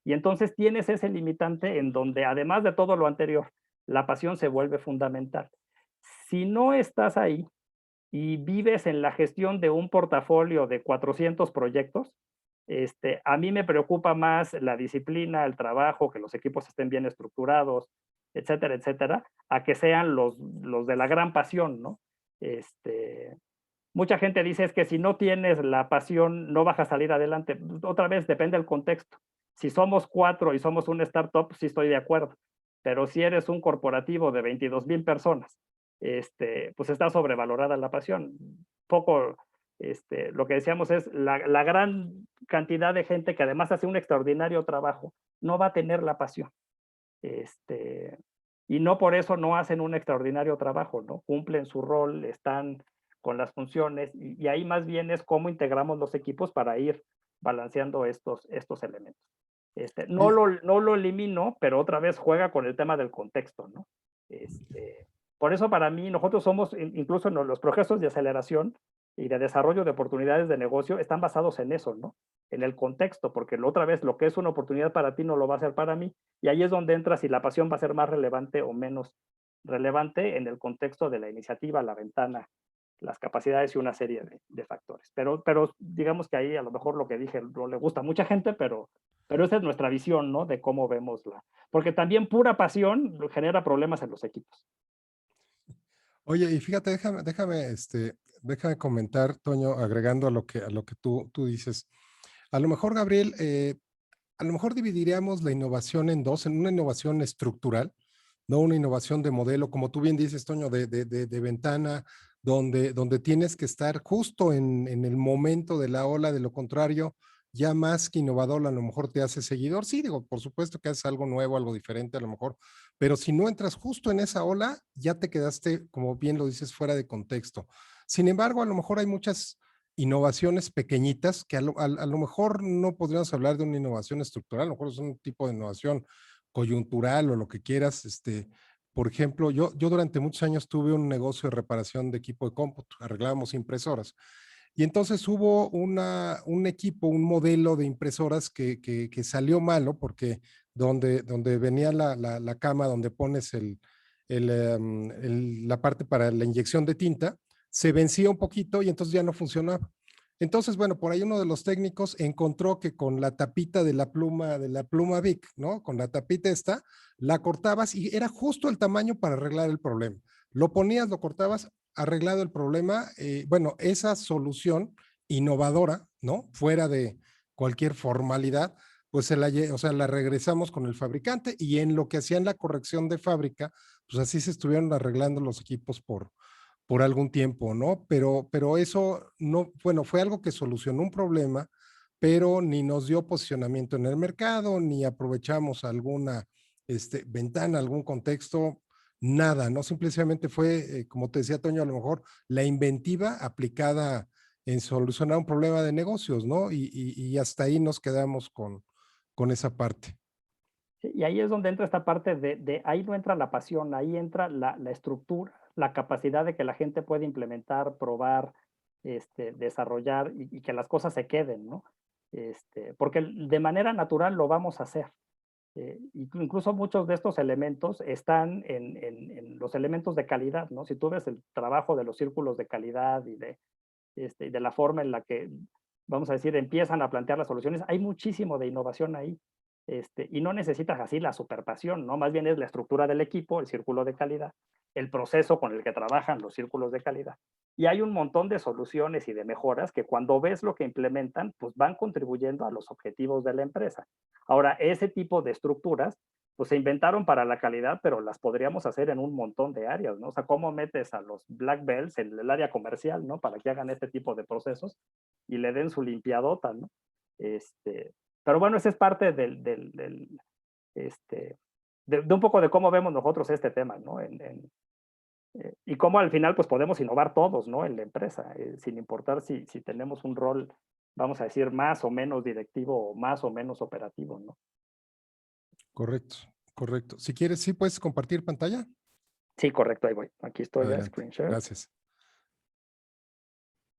Speaker 2: Y entonces tienes ese limitante en donde, además de todo lo anterior, la pasión se vuelve fundamental. Si no estás ahí y vives en la gestión de un portafolio de 400 proyectos, a mí me preocupa más la disciplina, el trabajo, que los equipos estén bien estructurados, etcétera, a que sean los de la gran pasión, ¿no? Mucha gente dice es que si no tienes la pasión no vas a salir adelante. Otra vez depende del contexto. Si somos 4 y somos un startup, sí estoy de acuerdo. Pero si eres un corporativo de 22,000 personas, pues está sobrevalorada la pasión. Poco, lo que decíamos es la gran cantidad de gente que además hace un extraordinario trabajo, no va a tener la pasión. Y no por eso no hacen un extraordinario trabajo, ¿no? Cumplen su rol, están con las funciones y ahí más bien es cómo integramos los equipos para ir balanceando estos elementos. No
Speaker 1: Oye,
Speaker 2: lo elimino, pero otra vez juega con el tema del contexto, ¿no? Por eso para mí, nosotros somos, incluso en los procesos de aceleración y de desarrollo de oportunidades de negocio, están basados en eso, ¿no? En el contexto, porque otra vez lo que es una oportunidad para ti no lo va a ser para mí, y ahí es donde entra si la pasión va a ser más relevante o menos relevante en el contexto de la iniciativa, la ventana, las capacidades y una serie de factores. Pero digamos que ahí a lo mejor lo que dije no le gusta a mucha gente, pero esa es nuestra visión, ¿no? De cómo vemos porque también pura pasión genera problemas en los equipos.
Speaker 1: oye, y fíjate, déjame comentar, Toño, agregando a lo que tú dices. A lo mejor, Gabriel, a lo mejor dividiríamos la innovación en dos, en una innovación estructural, no una innovación de modelo, como tú bien dices, Toño, de ventana, donde tienes que estar justo en el momento de la ola, de lo contrario, ya más que innovador, a lo mejor te hace seguidor. Sí, digo, por supuesto que haces algo nuevo, algo diferente a lo mejor, pero si no entras justo en esa ola, ya te quedaste, como bien lo dices, fuera de contexto. Sin embargo, a lo mejor hay muchas innovaciones pequeñitas que a lo mejor no podríamos hablar de una innovación estructural, a lo mejor es un tipo de innovación coyuntural o lo que quieras. Por ejemplo, yo durante muchos años tuve un negocio de reparación de equipo de cómputo, arreglábamos impresoras. Y entonces hubo un equipo, un modelo de impresoras que salió malo porque donde venía la cama donde pones la parte para la inyección de tinta, se vencía un poquito y entonces ya no funcionaba. Entonces, bueno, por ahí uno de los técnicos encontró que con la tapita de la pluma Bic, ¿no? Con la tapita esta, la cortabas y era justo el tamaño para arreglar el problema. Lo ponías, lo cortabas, arreglado el problema. Bueno, esa solución innovadora, ¿no? Fuera de cualquier formalidad, pues o sea, la regresamos con el fabricante y en lo que hacían la corrección de fábrica, pues así se estuvieron arreglando los equipos por algún tiempo, ¿no? Pero eso no, bueno, fue algo que solucionó un problema, pero ni nos dio posicionamiento en el mercado, ni aprovechamos alguna ventana, algún contexto, nada, ¿no? Simplemente fue, como te decía Toño, a lo mejor la inventiva aplicada en solucionar un problema de negocios, ¿no? Y hasta ahí nos quedamos con esa parte.
Speaker 2: Sí, y ahí es donde entra esta parte ahí no entra la pasión, ahí entra la estructura, la capacidad de que la gente puede implementar, probar, desarrollar y que las cosas se queden, ¿no? Porque de manera natural lo vamos a hacer. Incluso muchos de estos elementos están en los elementos de calidad, ¿no? Si tú ves el trabajo de los círculos de calidad y de la forma en la que, vamos a decir, empiezan a plantear las soluciones, hay muchísimo de innovación ahí. Y no necesitas así la superpasión, ¿no? Más bien es la estructura del equipo, el círculo de calidad, el proceso con el que trabajan los círculos de calidad. Y hay un montón de soluciones y de mejoras que cuando ves lo que implementan, pues van contribuyendo a los objetivos de la empresa. Ahora, ese tipo de estructuras, pues se inventaron para la calidad, pero las podríamos hacer en un montón de áreas, ¿no? O sea, ¿cómo metes a los black belts en el área comercial, ¿no? Para que hagan este tipo de procesos y le den su limpiadota, ¿no? Pero bueno, esa es parte de un poco de cómo vemos nosotros este tema, ¿no? Y cómo al final pues podemos innovar todos, ¿no? En la empresa, sin importar si tenemos un rol, vamos a decir, más o menos directivo o más o menos operativo, ¿no?
Speaker 1: Correcto, correcto. Si quieres, sí puedes compartir pantalla.
Speaker 2: Sí, correcto, ahí voy. Aquí estoy ya,
Speaker 1: Adelante.
Speaker 2: screen share.
Speaker 1: Gracias.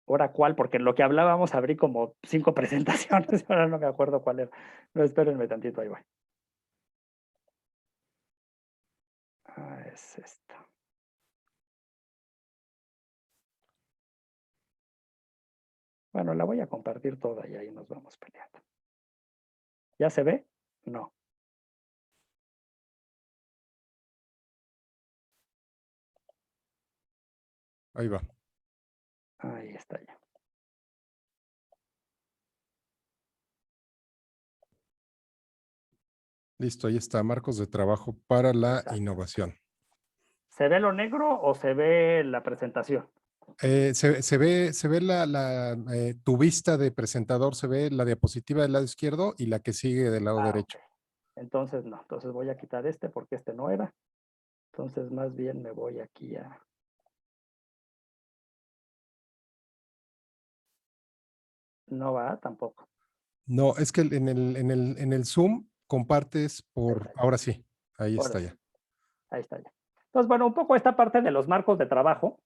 Speaker 2: ¿Ahora cuál? Porque en lo que hablábamos abrí como 5 presentaciones, ahora no me acuerdo cuál era. No, espérenme tantito, ahí voy. Es esta. Bueno, la voy a compartir toda y ahí nos vamos peleando. ¿Ya se ve? No.
Speaker 1: Ahí va.
Speaker 2: Ahí está ya.
Speaker 1: Listo, ahí está, marcos de trabajo para la
Speaker 2: Exacto.
Speaker 1: innovación.
Speaker 2: ¿Se ve lo negro o se ve la presentación?
Speaker 1: Se ve tu vista de presentador, se ve la diapositiva del lado izquierdo y la que sigue del lado derecho.
Speaker 2: Ok. Entonces no, entonces voy a quitar este porque este no era. Entonces más bien me voy aquí a... No va tampoco.
Speaker 1: No, es que en el Zoom compartes por, ahora sí, ahí
Speaker 2: Ahora
Speaker 1: está
Speaker 2: sí,
Speaker 1: ya.
Speaker 2: ahí está ya. Entonces, bueno, un poco esta parte de los marcos de trabajo.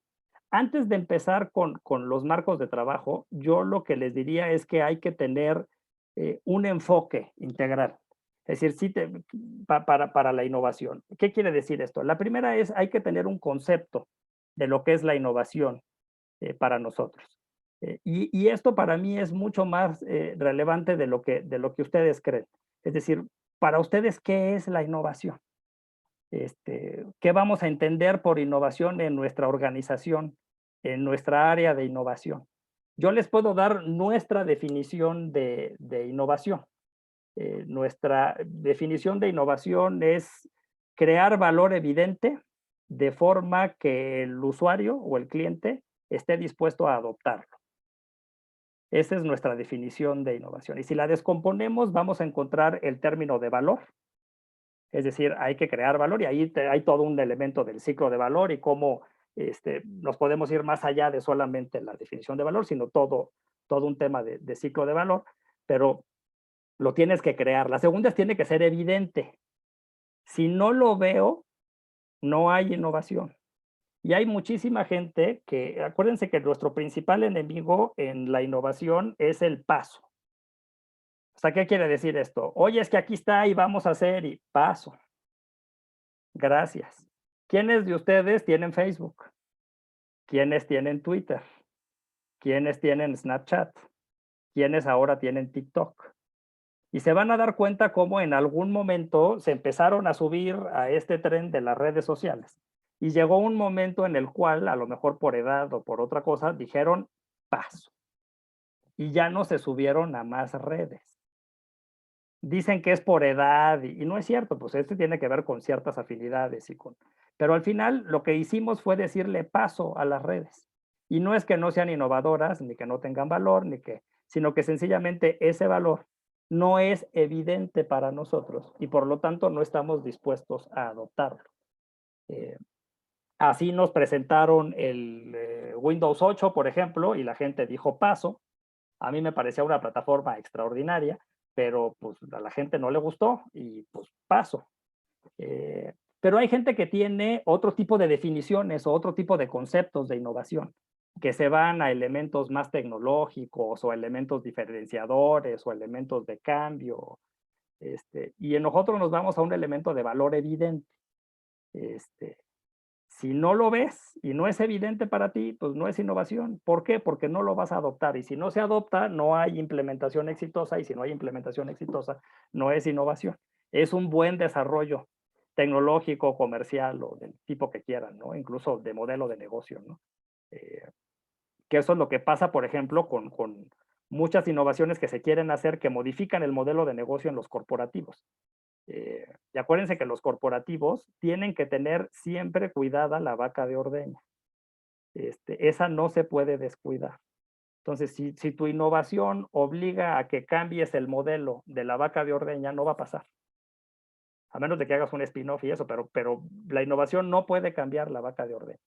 Speaker 2: Antes de empezar con los marcos de trabajo, yo lo que les diría es que hay que tener un enfoque integral. Es decir, para la innovación. ¿Qué quiere decir esto? La primera es, hay que tener un concepto de lo que es la innovación para nosotros. Y esto para mí es mucho más relevante de lo que ustedes creen. Es decir, para ustedes, ¿qué es la innovación? ¿Qué vamos a entender por innovación en nuestra organización, en nuestra área de innovación? Yo les puedo dar nuestra definición de innovación. Nuestra definición de innovación es crear valor evidente de forma que el usuario o el cliente esté dispuesto a adoptarlo. Esa es nuestra definición de innovación. Y si la descomponemos, vamos a encontrar el término de valor. Es decir, hay que crear valor y ahí hay todo un elemento del ciclo de valor y cómo nos podemos ir más allá de solamente la definición de valor, sino todo un tema de ciclo de valor, pero lo tienes que crear. La segunda es tiene que ser evidente. Si no lo veo, no hay innovación. Y hay muchísima gente que, acuérdense que nuestro principal enemigo en la innovación es el paso. O sea, ¿qué quiere decir esto? Oye, es que aquí está y vamos a hacer y paso. Gracias. ¿Quiénes de ustedes tienen Facebook? ¿Quiénes tienen Twitter? ¿Quiénes tienen Snapchat? ¿Quiénes ahora tienen TikTok? Y se van a dar cuenta cómo en algún momento se empezaron a subir a este tren de las redes sociales. Y llegó un momento en el cual, a lo mejor por edad o por otra cosa, dijeron paso. Y ya no se subieron a más redes. Dicen que es por edad y no es cierto, pues esto tiene que ver con ciertas afinidades pero al final lo que hicimos fue decirle paso a las redes. Y no es que no sean innovadoras, ni que no tengan valor, sino que sencillamente ese valor no es evidente para nosotros y por lo tanto no estamos dispuestos a adoptarlo. Así nos presentaron el Windows 8, por ejemplo, y la gente dijo paso. A mí me parecía una plataforma extraordinaria, pero pues a la gente no le gustó y pues paso. Pero hay gente que tiene otro tipo de definiciones o otro tipo de conceptos de innovación, que se van a elementos más tecnológicos o elementos diferenciadores o elementos de cambio. Y en nosotros nos vamos a un elemento de valor evidente. Si no lo ves y no es evidente para ti, pues no es innovación. ¿Por qué? Porque no lo vas a adoptar. Y si no se adopta, no hay implementación exitosa. Y si no hay implementación exitosa, no es innovación. Es un buen desarrollo tecnológico, comercial o del tipo que quieran, ¿no? Incluso de modelo de negocio, ¿no? Que eso es lo que pasa, por ejemplo, con muchas innovaciones que se quieren hacer que modifican el modelo de negocio en los corporativos. Y acuérdense que los corporativos tienen que tener siempre cuidada la vaca de ordeña. Esa no se puede descuidar. Entonces, si tu innovación obliga a que cambies el modelo de la vaca de ordeña, no va a pasar. A menos de que hagas un spin-off y eso, pero la innovación no puede cambiar la vaca de ordeña.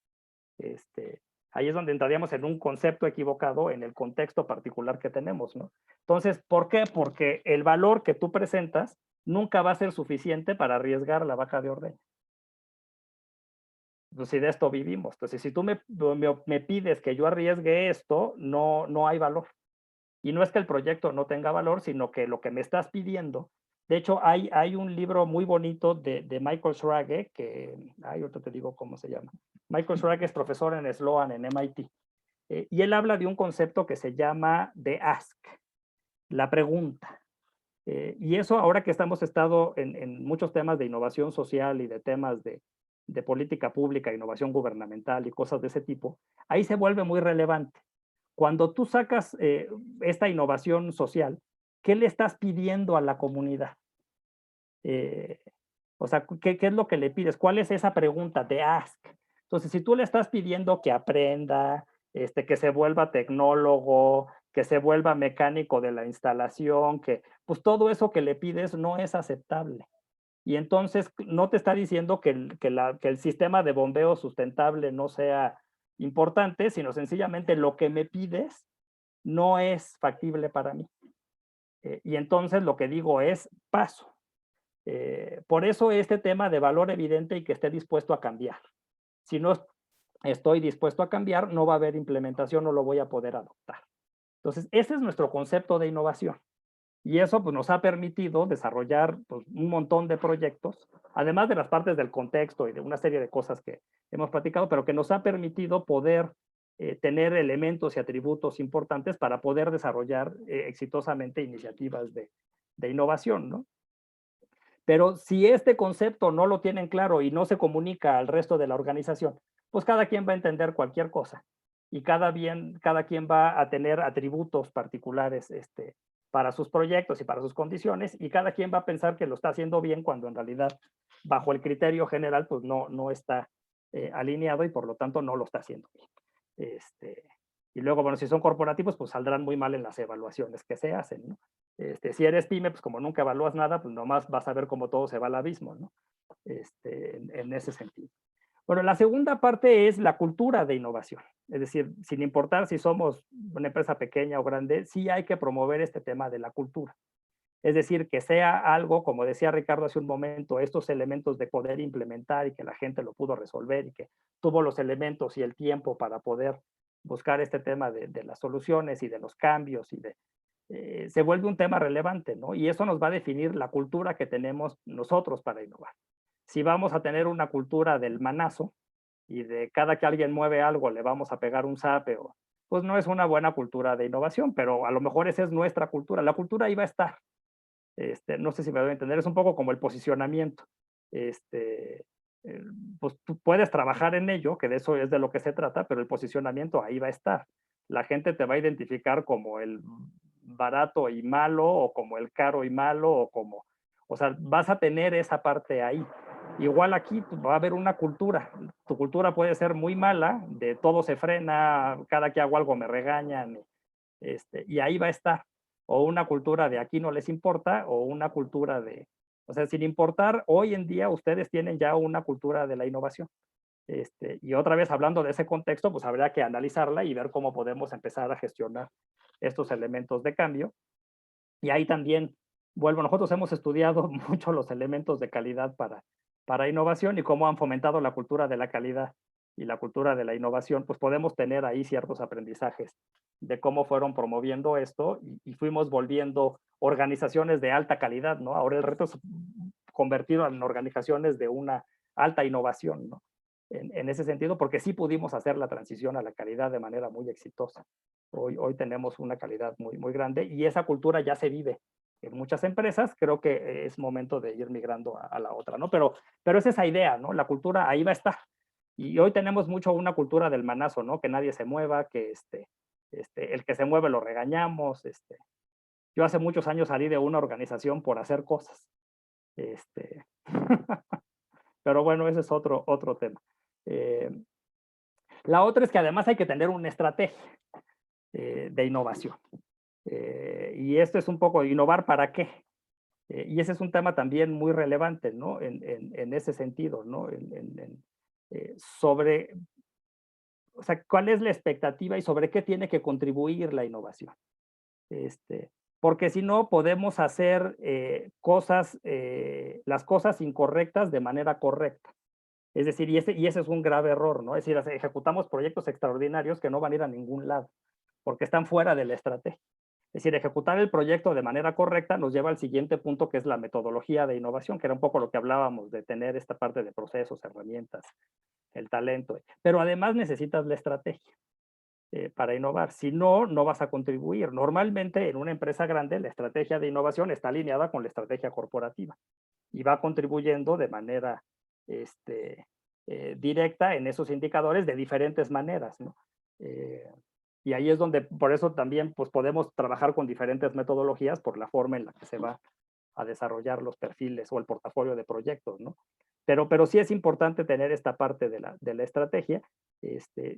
Speaker 2: Ahí es donde entraríamos en un concepto equivocado en el contexto particular que tenemos, ¿no? Entonces, ¿por qué? Porque el valor que tú presentas nunca va a ser suficiente para arriesgar la vaca de ordeña. Pues si de esto vivimos. Entonces, si tú me pides que yo arriesgue esto, no hay valor. Y no es que el proyecto no tenga valor, sino que lo que me estás pidiendo. De hecho, hay un libro muy bonito de Michael Schrage, que, ahorita te digo cómo se llama. Michael Schrage es profesor en Sloan, en MIT. Y él habla de un concepto que se llama the ask, la pregunta. Y eso ahora que estamos estado en muchos temas de innovación social y de temas de política pública, innovación gubernamental y cosas de ese tipo, ahí se vuelve muy relevante. Cuando tú sacas esta innovación social, ¿qué le estás pidiendo a la comunidad? O sea, ¿qué es lo que le pides? ¿Cuál es esa pregunta de ask? Entonces, si tú le estás pidiendo que aprenda, que se vuelva tecnólogo, que se vuelva mecánico de la instalación, pues todo eso que le pides no es aceptable. Y entonces no te está diciendo que el sistema de bombeo sustentable no sea importante, sino sencillamente lo que me pides no es factible para mí. Y entonces lo que digo es paso. Por eso este tema de valor evidente y que esté dispuesto a cambiar. Si no estoy dispuesto a cambiar, no va a haber implementación, no lo voy a poder adoptar. Entonces, ese es nuestro concepto de innovación. Y eso pues, nos ha permitido desarrollar pues, un montón de proyectos, además de las partes del contexto y de una serie de cosas que hemos platicado, pero que nos ha permitido poder tener elementos y atributos importantes para poder desarrollar exitosamente iniciativas de innovación, ¿no? Pero si este concepto no lo tienen claro y no se comunica al resto de la organización, pues cada quien va a entender cualquier cosa y cada quien va a tener atributos particulares para sus proyectos y para sus condiciones y cada quien va a pensar que lo está haciendo bien cuando en realidad bajo el criterio general pues no está alineado y por lo tanto no lo está haciendo bien. Y luego, bueno, si son corporativos, pues saldrán muy mal en las evaluaciones que se hacen, ¿no? Si eres pyme, pues como nunca evalúas nada, pues nomás vas a ver cómo todo se va al abismo, ¿no? En ese sentido. Bueno, la segunda parte es la cultura de innovación. Es decir, sin importar si somos una empresa pequeña o grande, sí hay que promover este tema de la cultura. Es decir, que sea algo, como decía Ricardo hace un momento, estos elementos de poder implementar y que la gente lo pudo resolver y que tuvo los elementos y el tiempo para poder buscar este tema de las soluciones y de los cambios y se vuelve un tema relevante, ¿no? Y eso nos va a definir la cultura que tenemos nosotros para innovar. Si vamos a tener una cultura del manazo y de cada que alguien mueve algo le vamos a pegar un zape, pues no es una buena cultura de innovación, pero a lo mejor esa es nuestra cultura. La cultura ahí va a estar. No sé si me voy a entender, es un poco como el posicionamiento. Pues tú puedes trabajar en ello, que de eso es de lo que se trata, pero el posicionamiento ahí va a estar. La gente te va a identificar como el barato y malo, o como el caro y malo, o sea, vas a tener esa parte ahí. Igual aquí pues, va a haber una cultura. Tu cultura puede ser muy mala, de todo se frena, cada que hago algo me regañan, y ahí va a estar. O una cultura de aquí no les importa, o una cultura o sea, sin importar, hoy en día ustedes tienen ya una cultura de la innovación. Y otra vez hablando de ese contexto, pues habría que analizarla y ver cómo podemos empezar a gestionar estos elementos de cambio. Y ahí también, nosotros hemos estudiado mucho los elementos de calidad para innovación y cómo han fomentado la cultura de la calidad y la cultura de la innovación, pues podemos tener ahí ciertos aprendizajes de cómo fueron promoviendo esto y fuimos volviendo organizaciones de alta calidad, ¿no? Ahora el reto es convertirlo en organizaciones de una alta innovación, ¿no? En ese sentido, porque sí pudimos hacer la transición a la calidad de manera muy exitosa. Hoy tenemos una calidad muy grande y esa cultura ya se vive en muchas empresas. Creo que es momento de ir migrando a la otra, ¿no? Pero es esa idea, ¿no? La cultura ahí va a estar. Y hoy tenemos mucho una cultura del manazo, ¿no? Que nadie se mueva, que el que se mueve lo regañamos. Yo hace muchos años salí de una organización por hacer cosas. Pero bueno, ese es otro tema. La otra es que además hay que tener una estrategia de innovación. Y esto es un poco innovar para qué. Y ese es un tema también muy relevante, ¿no? En ese sentido, ¿no? Sobre, o sea, cuál es la expectativa y sobre qué tiene que contribuir la innovación. Porque si no, podemos hacer las cosas incorrectas de manera correcta. Es decir, y ese es un grave error, ¿no? Es decir, ejecutamos proyectos extraordinarios que no van a ir a ningún lado, porque están fuera de la estrategia. Es decir, ejecutar el proyecto de manera correcta nos lleva al siguiente punto, que es la metodología de innovación, que era un poco lo que hablábamos, de tener esta parte de procesos, herramientas, el talento. Pero además necesitas la estrategia para innovar. Si no, no vas a contribuir. Normalmente en una empresa grande la estrategia de innovación está alineada con la estrategia corporativa y va contribuyendo de manera directa en esos indicadores de diferentes maneras, ¿no? Y ahí es donde, por eso también pues, podemos trabajar con diferentes metodologías por la forma en la que se va a desarrollar los perfiles o el portafolio de proyectos, ¿no? Pero sí es importante tener esta parte de la estrategia.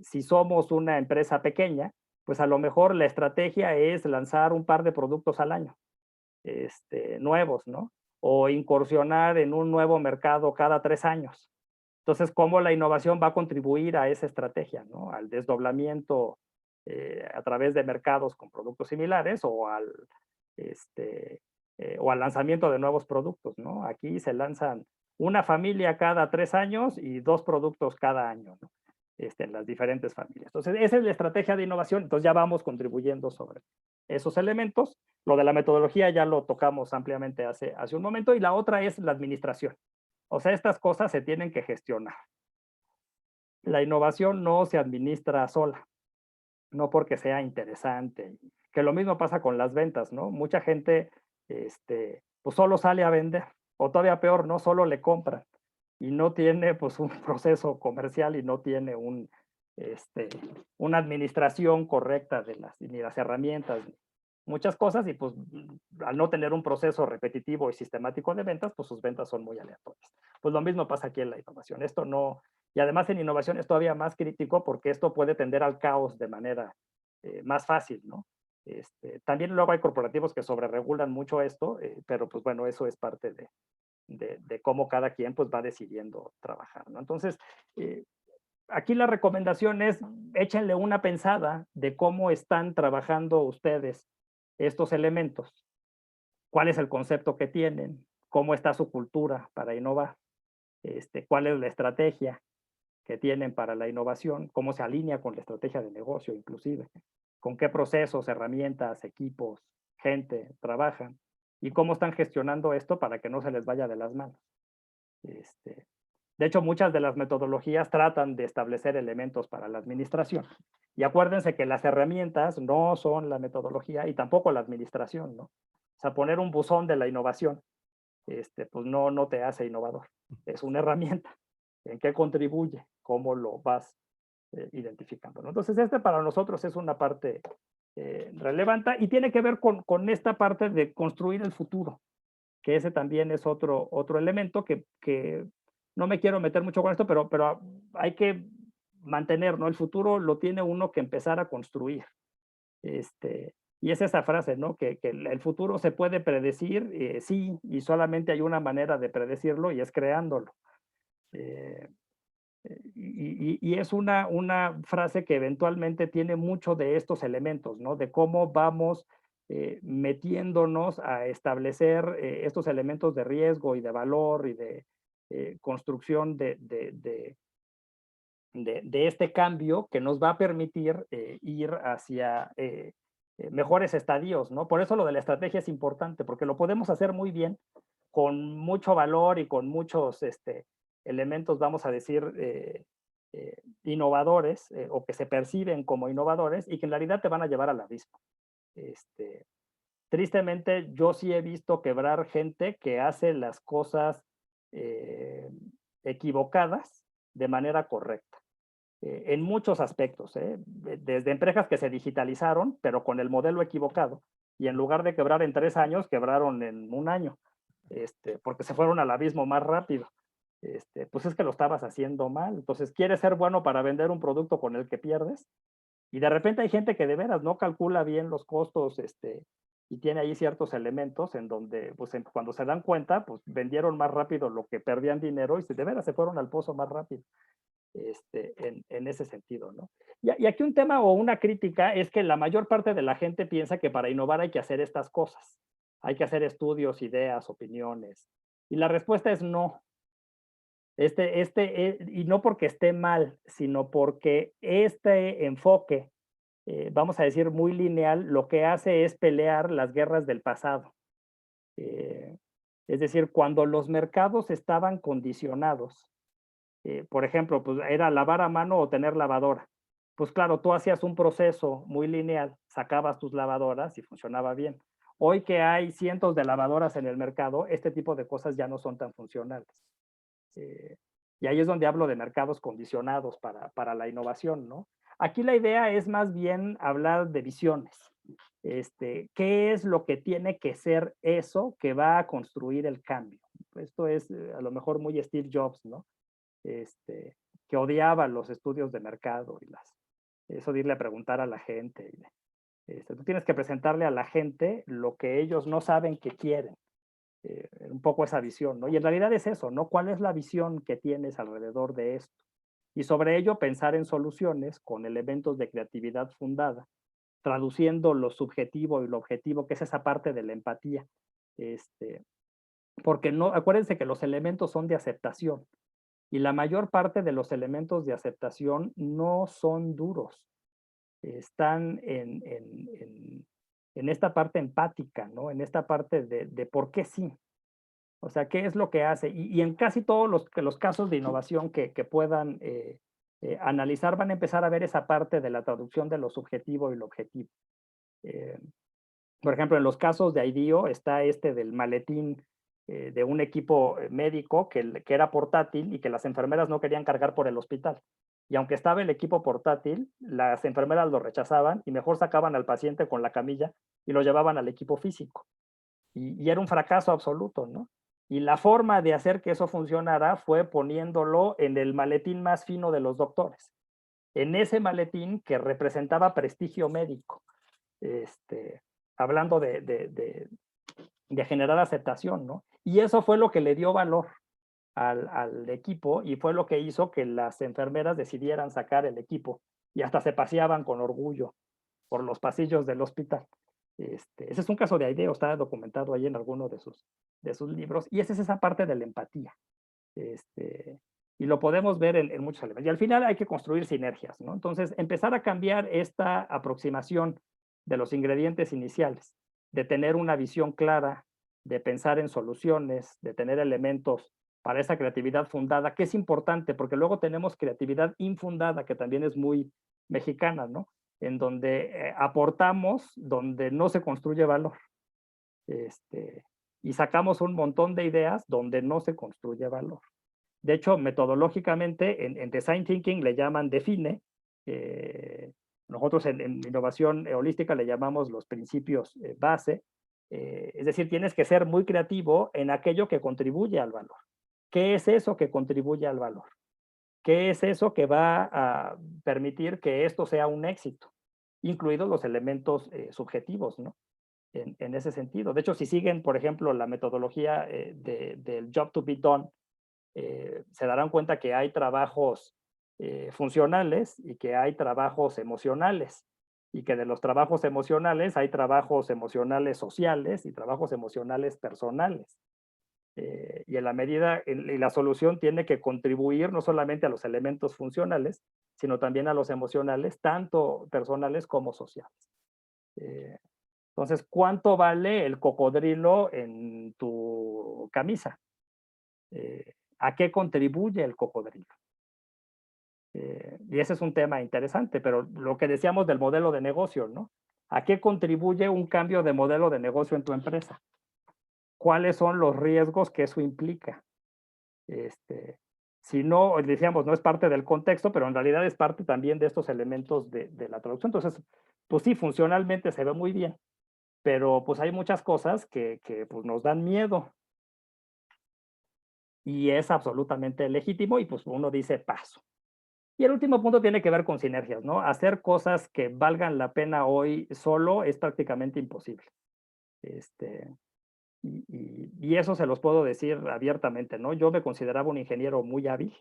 Speaker 2: Si somos una empresa pequeña, pues a lo mejor la estrategia es lanzar un par de productos al año, nuevos, ¿no? O incursionar en un nuevo mercado cada 3 años. Entonces, ¿cómo la innovación va a contribuir a esa estrategia, ¿no? Al desdoblamiento a través de mercados con productos similares o al lanzamiento de nuevos productos, ¿no? Aquí se lanzan una familia cada 3 años y 2 productos cada año, ¿no? En las diferentes familias. Entonces, esa es la estrategia de innovación. Entonces, ya vamos contribuyendo sobre esos elementos. Lo de la metodología ya lo tocamos ampliamente hace un momento. Y la otra es la administración. O sea, estas cosas se tienen que gestionar. La innovación no se administra sola, no porque sea interesante. Que lo mismo pasa con las ventas, ¿no? Mucha gente, pues solo sale a vender, o todavía peor, no solo le compran, y no tiene pues un proceso comercial y no tiene una administración correcta ni las herramientas, muchas cosas, y pues al no tener un proceso repetitivo y sistemático de ventas, pues sus ventas son muy aleatorias. Pues lo mismo pasa aquí en la innovación. Esto no, y además en innovación es todavía más crítico porque esto puede tender al caos de manera más fácil, ¿no? También luego hay corporativos que sobreregulan mucho esto, pero pues bueno, eso es parte de cómo cada quien pues va decidiendo trabajar, ¿no? Entonces, aquí la recomendación es échenle una pensada de cómo están trabajando ustedes estos elementos, cuál es el concepto que tienen, cómo está su cultura para innovar, cuál es la estrategia que tienen para la innovación, cómo se alinea con la estrategia de negocio inclusive, con qué procesos, herramientas, equipos, gente trabajan y cómo están gestionando esto para que no se les vaya de las manos. De hecho, muchas de las metodologías tratan de establecer elementos para la administración. Y acuérdense que las herramientas no son la metodología y tampoco la administración, ¿no? O sea, poner un buzón de la innovación, pues no te hace innovador. Es una herramienta. ¿En qué contribuye? ¿Cómo lo vas identificando, ¿no? Entonces, para nosotros es una parte relevante y tiene que ver con esta parte de construir el futuro, que ese también es otro elemento que no me quiero meter mucho con esto, pero hay que mantener, ¿no? El futuro lo tiene uno que empezar a construir. Y es esa frase, ¿no? Que el futuro se puede predecir, sí, y solamente hay una manera de predecirlo y es creándolo. Y es una frase que eventualmente tiene mucho de estos elementos, ¿no? De cómo vamos metiéndonos a establecer estos elementos de riesgo y de valor y de construcción de este cambio que nos va a permitir ir hacia mejores estadios, ¿no? Por eso lo de la estrategia es importante, porque lo podemos hacer muy bien, con mucho valor y con muchos elementos, vamos a decir, innovadores, o que se perciben como innovadores y que en realidad te van a llevar al abismo. Tristemente, yo sí he visto quebrar gente que hace las cosas equivocadas de manera correcta, en muchos aspectos, desde empresas que se digitalizaron, pero con el modelo equivocado, y en lugar de quebrar en 3 años, quebraron en 1 año, porque se fueron al abismo más rápido. Pues es que lo estabas haciendo mal. Entonces, quieres ser bueno para vender un producto con el que pierdes, y de repente hay gente que de veras no calcula bien los costos, y tiene ahí ciertos elementos en donde, pues cuando se dan cuenta, pues vendieron más rápido lo que perdían dinero y de veras se fueron al pozo más rápido, en ese sentido, ¿no? Y aquí un tema o una crítica es que la mayor parte de la gente piensa que para innovar hay que hacer estas cosas. Hay que hacer estudios, ideas, opiniones. Y la respuesta es no. Y no porque esté mal, sino porque este enfoque, vamos a decir, muy lineal, lo que hace es pelear las guerras del pasado. Es decir, cuando los mercados estaban condicionados, por ejemplo, pues era lavar a mano o tener lavadora. Pues claro, tú hacías un proceso muy lineal, sacabas tus lavadoras y funcionaba bien. Hoy que hay cientos de lavadoras en el mercado, este tipo de cosas ya no son tan funcionales. Y ahí es donde hablo de mercados condicionados para la innovación, ¿no? Aquí la idea es más bien hablar de visiones. ¿Qué es lo que tiene que ser eso que va a construir el cambio? Esto es a lo mejor muy Steve Jobs, ¿no? Que odiaba los estudios de mercado y eso de irle a preguntar a la gente. Tú tienes que presentarle a la gente lo que ellos no saben que quieren. Un poco esa visión, ¿no? Y en realidad es eso, ¿no? ¿Cuál es la visión que tienes alrededor de esto? Y sobre ello pensar en soluciones con elementos de creatividad fundada, traduciendo lo subjetivo y lo objetivo, que es esa parte de la empatía. Porque no, acuérdense que los elementos son de aceptación y la mayor parte de los elementos de aceptación no son duros, están en esta parte empática, ¿no? En esta parte de por qué sí. O sea, ¿qué es lo que hace? Y en casi todos los casos de innovación que puedan analizar, van a empezar a ver esa parte de la traducción de lo subjetivo y lo objetivo. Por ejemplo, en los casos de IDEO está del maletín de un equipo médico que era portátil y que las enfermeras no querían cargar por el hospital. Y aunque estaba el equipo portátil, las enfermeras lo rechazaban y mejor sacaban al paciente con la camilla y lo llevaban al equipo físico. Y era un fracaso absoluto, ¿no? Y la forma de hacer que eso funcionara fue poniéndolo en el maletín más fino de los doctores, en ese maletín que representaba prestigio médico, hablando de generar aceptación, ¿no? Y eso fue lo que le dio valor al equipo y fue lo que hizo que las enfermeras decidieran sacar el equipo y hasta se paseaban con orgullo por los pasillos del hospital. Ese es un caso de IDEO, está documentado ahí en alguno de sus libros, y esa es esa parte de la empatía. Y lo podemos ver en muchos elementos. Y al final hay que construir sinergias, ¿no? Entonces, empezar a cambiar esta aproximación de los ingredientes iniciales, de tener una visión clara, de pensar en soluciones, de tener elementos para esa creatividad fundada, que es importante, porque luego tenemos creatividad infundada, que también es muy mexicana, ¿no? En donde aportamos, donde no se construye valor. Y sacamos un montón de ideas donde no se construye valor. De hecho, metodológicamente, en Design Thinking le llaman define, nosotros en innovación holística le llamamos los principios base, es decir, tienes que ser muy creativo en aquello que contribuye al valor. ¿Qué es eso que contribuye al valor? ¿Qué es eso que va a permitir que esto sea un éxito? Incluidos los elementos subjetivos, ¿no? En ese sentido. De hecho, si siguen, por ejemplo, la metodología del job to be done, se darán cuenta que hay trabajos funcionales y que hay trabajos emocionales, y que de los trabajos emocionales hay trabajos emocionales sociales y trabajos emocionales personales. Y en la medida, y la solución tiene que contribuir no solamente a los elementos funcionales, sino también a los emocionales, tanto personales como sociales. Entonces, ¿cuánto vale el cocodrilo en tu camisa? ¿A qué contribuye el cocodrilo? Y ese es un tema interesante, pero lo que decíamos del modelo de negocio, ¿no? ¿A qué contribuye un cambio de modelo de negocio en tu empresa? ¿Cuáles son los riesgos que eso implica? Si no, decíamos, no es parte del contexto, pero en realidad es parte también de estos elementos de la traducción. Entonces, pues sí, funcionalmente se ve muy bien, pero pues hay muchas cosas que pues, nos dan miedo. Y es absolutamente legítimo y pues uno dice paso. Y el último punto tiene que ver con sinergias, ¿no? Hacer cosas que valgan la pena hoy solo es prácticamente imposible. Y eso se los puedo decir abiertamente, ¿no? Yo me consideraba un ingeniero muy hábil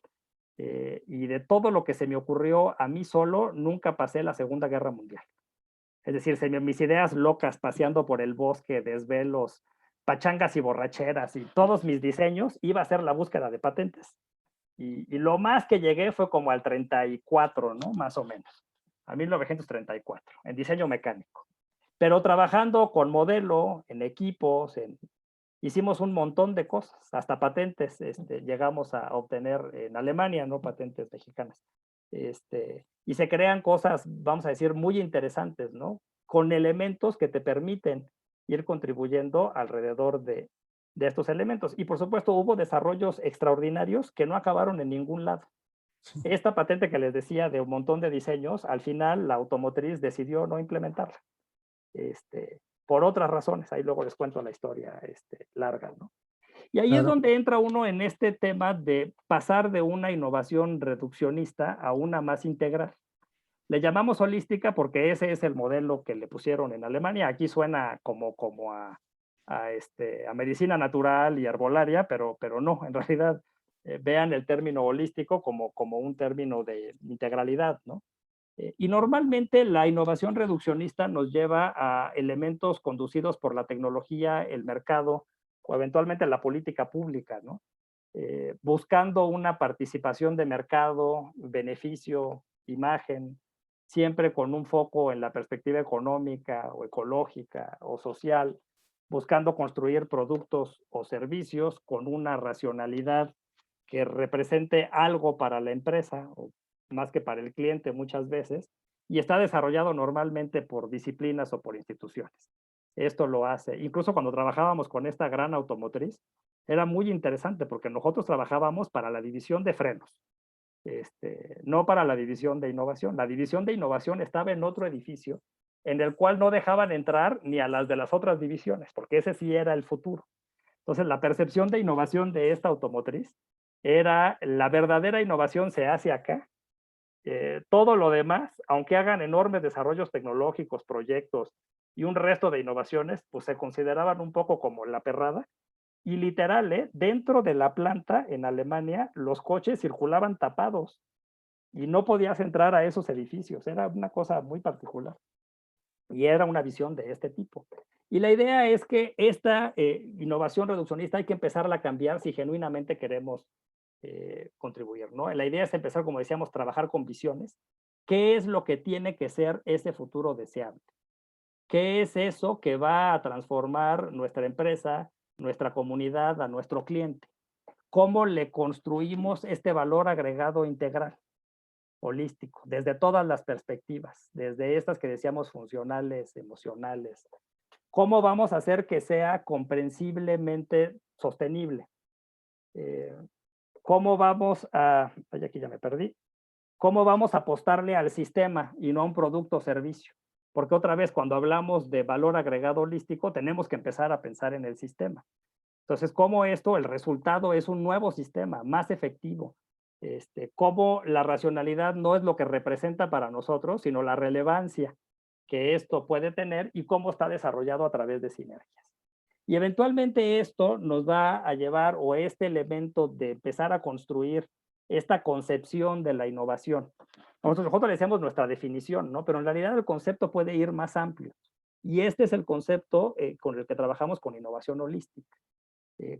Speaker 2: y de todo lo que se me ocurrió a mí solo, nunca pasé la Segunda Guerra Mundial. Es decir, mis ideas locas paseando por el bosque, desvelos, pachangas y borracheras y todos mis diseños iba a ser la búsqueda de patentes. Y lo más que llegué fue como al 34, ¿no? Más o menos, a 1934, en diseño mecánico. Pero trabajando con modelo, en equipos, hicimos un montón de cosas, hasta patentes llegamos a obtener en Alemania, ¿no? Patentes mexicanas. Y se crean cosas, vamos a decir, muy interesantes, ¿no? Con elementos que te permiten ir contribuyendo alrededor de estos elementos. Y por supuesto hubo desarrollos extraordinarios que no acabaron en ningún lado. Esta patente que les decía de un montón de diseños, al final la automotriz decidió no implementarla. Por otras razones, ahí luego les cuento la historia larga, ¿no? Y ahí es donde entra uno en este tema de pasar de una innovación reduccionista a una más integral. Le llamamos holística porque ese es el modelo que le pusieron en Alemania. Aquí suena como a medicina natural y herbolaria, pero no, en realidad vean el término holístico como un término de integralidad, ¿no? Y normalmente la innovación reduccionista nos lleva a elementos conducidos por la tecnología, el mercado o eventualmente la política pública, ¿no? Buscando una participación de mercado, beneficio, imagen, siempre con un foco en la perspectiva económica o ecológica o social, buscando construir productos o servicios con una racionalidad que represente algo para la empresa o más que para el cliente muchas veces, y está desarrollado normalmente por disciplinas o por instituciones. Esto lo hace, incluso cuando trabajábamos con esta gran automotriz, era muy interesante porque nosotros trabajábamos para la división de frenos, no para la división de innovación. La división de innovación estaba en otro edificio en el cual no dejaban entrar ni a las de las otras divisiones, porque ese sí era el futuro. Entonces, la percepción de innovación de esta automotriz era la verdadera innovación se hace acá. Todo lo demás, aunque hagan enormes desarrollos tecnológicos, proyectos y un resto de innovaciones, pues se consideraban un poco como la perrada. Y literal, dentro de la planta en Alemania, los coches circulaban tapados y no podías entrar a esos edificios. Era una cosa muy particular. Y era una visión de este tipo. Y la idea es que esta innovación reduccionista hay que empezarla a cambiar si genuinamente queremos contribuir, ¿no? La idea es empezar, como decíamos, trabajar con visiones. ¿Qué es lo que tiene que ser ese futuro deseable? ¿Qué es eso que va a transformar nuestra empresa, nuestra comunidad, a nuestro cliente? ¿Cómo le construimos este valor agregado integral, holístico, desde todas las perspectivas, desde estas que decíamos funcionales, emocionales? ¿Cómo vamos a hacer que sea comprensiblemente sostenible? ¿Cómo vamos a, ay, aquí ya me perdí, cómo vamos a apostarle al sistema y no a un producto o servicio? Porque otra vez, cuando hablamos de valor agregado holístico, tenemos que empezar a pensar en el sistema. Entonces, ¿cómo esto, el resultado es un nuevo sistema, más efectivo? Cómo la racionalidad no es lo que representa para nosotros, sino la relevancia que esto puede tener y cómo está desarrollado a través de sinergias. Y eventualmente esto nos va a llevar, o este elemento de empezar a construir esta concepción de la innovación. Nosotros le decíamos nuestra definición, ¿no? Pero en realidad el concepto puede ir más amplio. Y este es el concepto con el que trabajamos con innovación holística.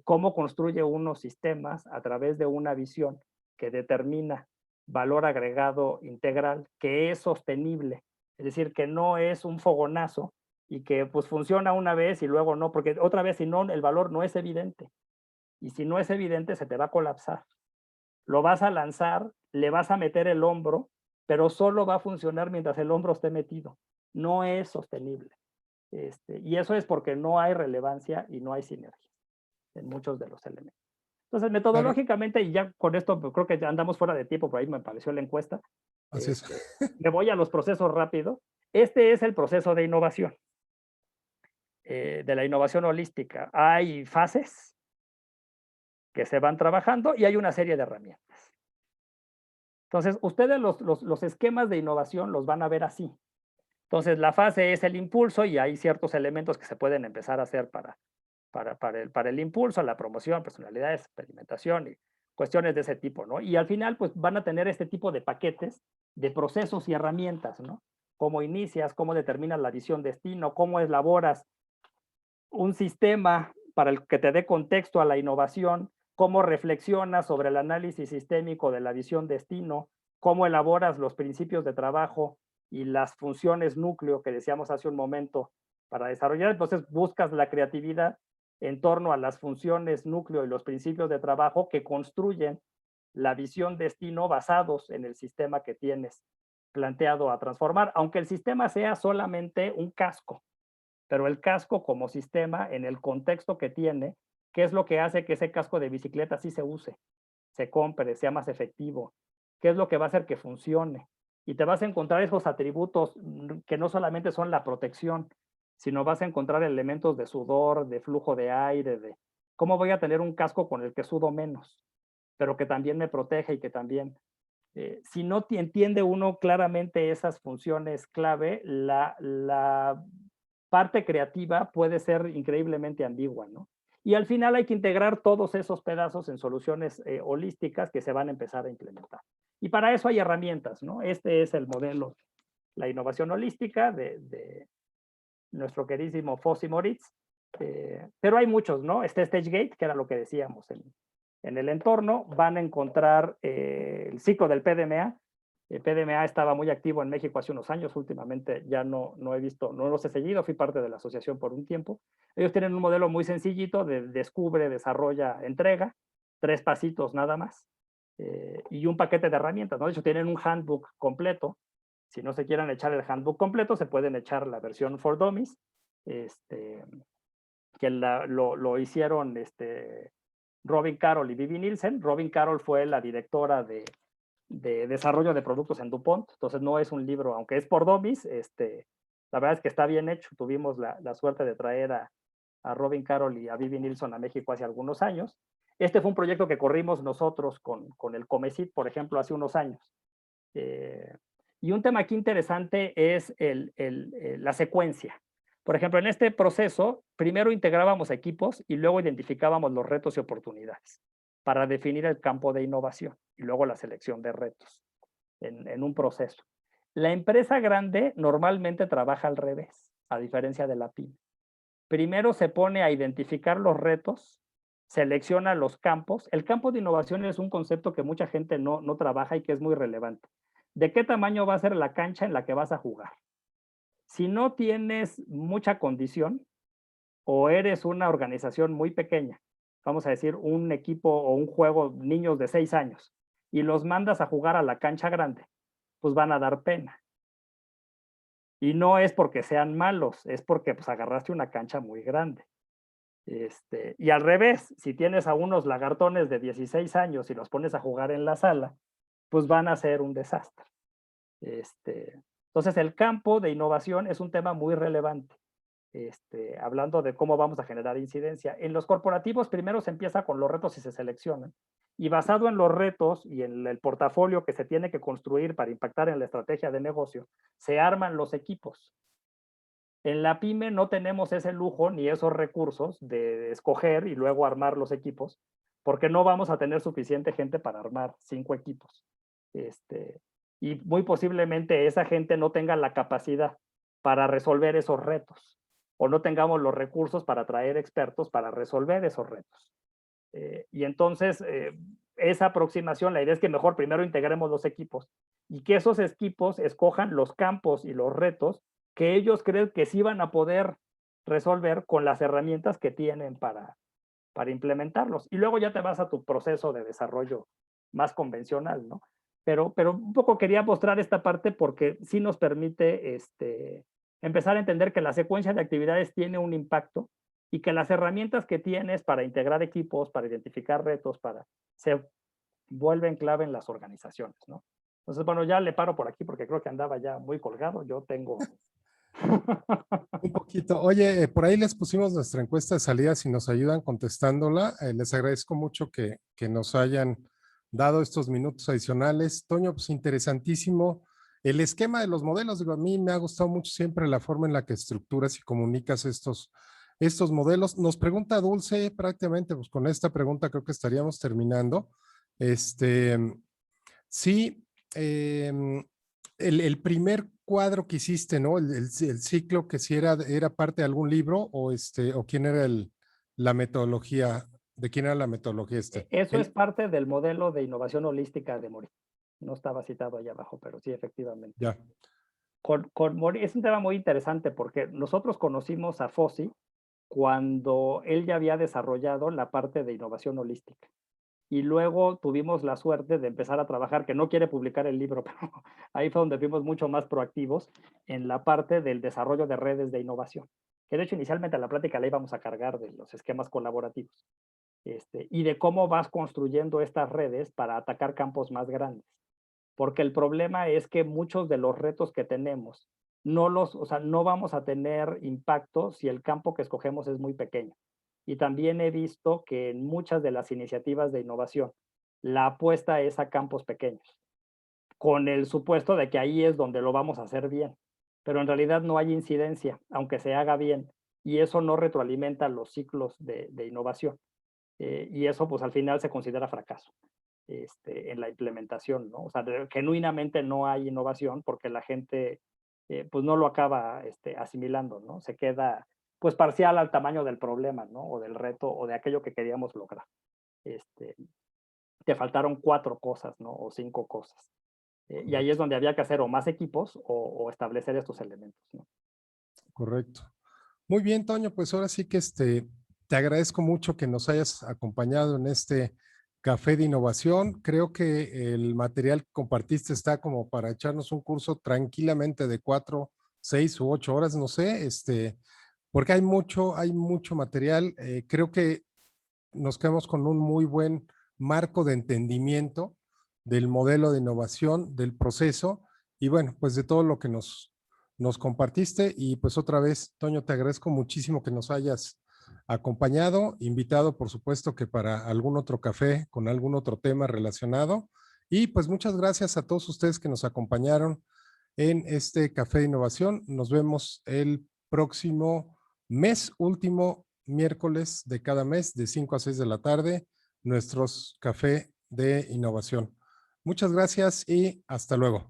Speaker 2: Cómo construye unos sistemas a través de una visión que determina valor agregado integral, que es sostenible. Es decir, que no es un fogonazo y que pues funciona una vez y luego no, porque otra vez si no, el valor no es evidente. Y si no es evidente, se te va a colapsar. Lo vas a lanzar, le vas a meter el hombro, pero solo va a funcionar mientras el hombro esté metido. No es sostenible. Y eso es porque no hay relevancia y no hay sinergia en muchos de los elementos. Entonces, metodológicamente, y ya con esto creo que ya andamos fuera de tiempo, por ahí me pareció la encuesta.
Speaker 1: Así es.
Speaker 2: Me voy a los procesos rápido. Este es el proceso de innovación, de la innovación holística. Hay fases que se van trabajando y hay una serie de herramientas. Entonces, ustedes los esquemas de innovación los van a ver así. Entonces, la fase es el impulso y hay ciertos elementos que se pueden empezar a hacer para el impulso, la promoción, personalidades, experimentación y cuestiones de ese tipo, ¿no? Y al final, pues van a tener este tipo de paquetes de procesos y herramientas, ¿no? Cómo inicias, cómo determinas la visión destino, cómo elaboras un sistema para el que te dé contexto a la innovación, cómo reflexionas sobre el análisis sistémico de la visión destino, cómo elaboras los principios de trabajo y las funciones núcleo que decíamos hace un momento para desarrollar. Entonces buscas la creatividad en torno a las funciones núcleo y los principios de trabajo que construyen la visión destino basados en el sistema que tienes planteado a transformar, aunque el sistema sea solamente un casco, pero el casco como sistema en el contexto que tiene, ¿qué es lo que hace que ese casco de bicicleta sí se use, se compre, sea más efectivo? ¿Qué es lo que va a hacer que funcione? Y te vas a encontrar esos atributos que no solamente son la protección, sino vas a encontrar elementos de sudor, de flujo de aire, de cómo voy a tener un casco con el que sudo menos, pero que también me protege y que también, si no entiende uno claramente esas funciones clave, la parte creativa puede ser increíblemente ambigua, ¿no? Y al final hay que integrar todos esos pedazos en soluciones holísticas que se van a empezar a implementar. Y para eso hay herramientas, ¿no? Este es el modelo, la innovación holística de nuestro queridísimo Foss y Moritz, pero hay muchos, ¿no? Este StageGate, que era lo que decíamos en el entorno, van a encontrar el ciclo del PDMA. El PDMA estaba muy activo en México hace unos años, últimamente ya no he visto, no los he seguido, fui parte de la asociación por un tiempo. Ellos tienen un modelo muy sencillito de descubre, desarrolla, entrega, 3 pasitos nada más, y un paquete de herramientas, ¿no? De hecho, tienen un handbook completo. Si no se quieren echar el handbook completo, se pueden echar la versión for Dummies, que lo hicieron Robin Carroll y Vivi Nielsen. Robin Carroll fue la directora de desarrollo de productos en DuPont, entonces no es un libro, aunque es por Dummies, la verdad es que está bien hecho. Tuvimos la suerte de traer a Robin Carroll y a Vivi Nielsen a México hace algunos años. Este fue un proyecto que corrimos nosotros con el Comecit, por ejemplo, hace unos años. Y un tema aquí interesante es la secuencia. Por ejemplo, en este proceso, primero integrábamos equipos y luego identificábamos los retos y oportunidades para definir el campo de innovación y luego la selección de retos en un proceso. La empresa grande normalmente trabaja al revés, a diferencia de la pyme. Primero se pone a identificar los retos, selecciona los campos. El campo de innovación es un concepto que mucha gente no trabaja y que es muy relevante. ¿De qué tamaño va a ser la cancha en la que vas a jugar? Si no tienes mucha condición o eres una organización muy pequeña, vamos a decir un equipo o un juego, niños de 6 años, y los mandas a jugar a la cancha grande, pues van a dar pena. Y no es porque sean malos, es porque pues agarraste una cancha muy grande. Y al revés, si tienes a unos lagartones de 16 años y los pones a jugar en la sala, pues van a ser un desastre. Entonces, el campo de innovación es un tema muy relevante. Hablando de cómo vamos a generar incidencia. En los corporativos, primero se empieza con los retos y se seleccionan. Y basado en los retos y en el portafolio que se tiene que construir para impactar en la estrategia de negocio, se arman los equipos. En la pyme no tenemos ese lujo ni esos recursos de escoger y luego armar los equipos, porque no vamos a tener suficiente gente para armar 5 equipos. Y muy posiblemente esa gente no tenga la capacidad para resolver esos retos, o no tengamos los recursos para traer expertos para resolver esos retos. Y entonces, esa aproximación, la idea es que mejor primero integremos los equipos y que esos equipos escojan los campos y los retos que ellos creen que sí van a poder resolver con las herramientas que tienen para implementarlos. Y luego ya te vas a tu proceso de desarrollo más convencional, ¿no? Pero un poco quería mostrar esta parte porque sí nos permite empezar a entender que la secuencia de actividades tiene un impacto y que las herramientas que tienes para integrar equipos, para identificar retos, se vuelven clave en las organizaciones, ¿no? Entonces, bueno, ya le paro por aquí porque creo que andaba ya muy colgado. Yo tengo...
Speaker 1: Un poquito. Oye, por ahí les pusimos nuestra encuesta de salida, si nos ayudan contestándola. Les agradezco mucho que nos hayan dado estos minutos adicionales. Toño, pues interesantísimo. El esquema de los modelos, digo, a mí me ha gustado mucho siempre la forma en la que estructuras y comunicas estos modelos. Nos pregunta Dulce, prácticamente, pues con esta pregunta creo que estaríamos terminando. Sí, el primer cuadro que hiciste, ¿no? El ciclo, que si era parte de algún libro o quién era la metodología, ¿de quién era la metodología
Speaker 2: Eso es parte del modelo de innovación holística de Mori. No estaba citado allá abajo, pero sí, efectivamente.
Speaker 1: Ya.
Speaker 2: Con Mori es un tema muy interesante porque nosotros conocimos a Fossi cuando él ya había desarrollado la parte de innovación holística. Y luego tuvimos la suerte de empezar a trabajar, que no quiere publicar el libro, pero ahí fue donde fuimos mucho más proactivos en la parte del desarrollo de redes de innovación. Que de hecho inicialmente la plática la íbamos a cargar de los esquemas colaborativos. Y de cómo vas construyendo estas redes para atacar campos más grandes. Porque el problema es que muchos de los retos que tenemos, no vamos a tener impacto si el campo que escogemos es muy pequeño. Y también he visto que en muchas de las iniciativas de innovación, la apuesta es a campos pequeños, con el supuesto de que ahí es donde lo vamos a hacer bien. Pero en realidad no hay incidencia, aunque se haga bien, y eso no retroalimenta los ciclos de innovación. Y eso pues al final se considera fracaso en la implementación, ¿no? O sea, genuinamente no hay innovación porque la gente pues no lo acaba asimilando, ¿no? Se queda pues parcial al tamaño del problema, ¿no? O del reto o de aquello que queríamos lograr. Te faltaron 4 cosas, ¿no? O 5 cosas. Y ahí es donde había que hacer o más equipos o establecer estos elementos, ¿no?
Speaker 1: Correcto. Muy bien, Toño, pues ahora sí que te agradezco mucho que nos hayas acompañado en este café de innovación. Creo que el material que compartiste está como para echarnos un curso tranquilamente de 4, 6 u 8 horas, no sé, porque hay mucho material. Creo que nos quedamos con un muy buen marco de entendimiento del modelo de innovación, del proceso y bueno, pues de todo lo que nos compartiste. Y pues otra vez, Toño, te agradezco muchísimo que nos hayas acompañado, invitado por supuesto que para algún otro café con algún otro tema relacionado. Y pues muchas gracias a todos ustedes que nos acompañaron en este café de innovación. Nos vemos el próximo mes, último miércoles de cada mes, de 5 a 6 de la tarde, nuestros café de innovación. Muchas gracias y hasta luego.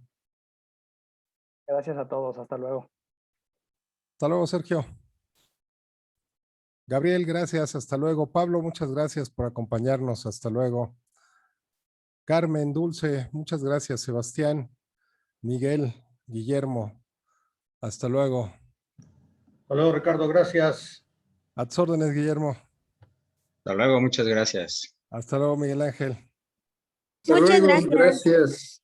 Speaker 2: Gracias a todos, hasta luego.
Speaker 1: Hasta luego, Sergio. Gabriel, gracias, hasta luego. Pablo, muchas gracias por acompañarnos, hasta luego. Carmen, Dulce, muchas gracias. Sebastián, Miguel, Guillermo, hasta luego.
Speaker 5: Hasta luego, Ricardo, gracias.
Speaker 1: A tus órdenes, Guillermo.
Speaker 6: Hasta luego, muchas gracias.
Speaker 1: Hasta luego, Miguel Ángel.
Speaker 5: Hasta
Speaker 7: Muchas
Speaker 5: luego,
Speaker 7: gracias.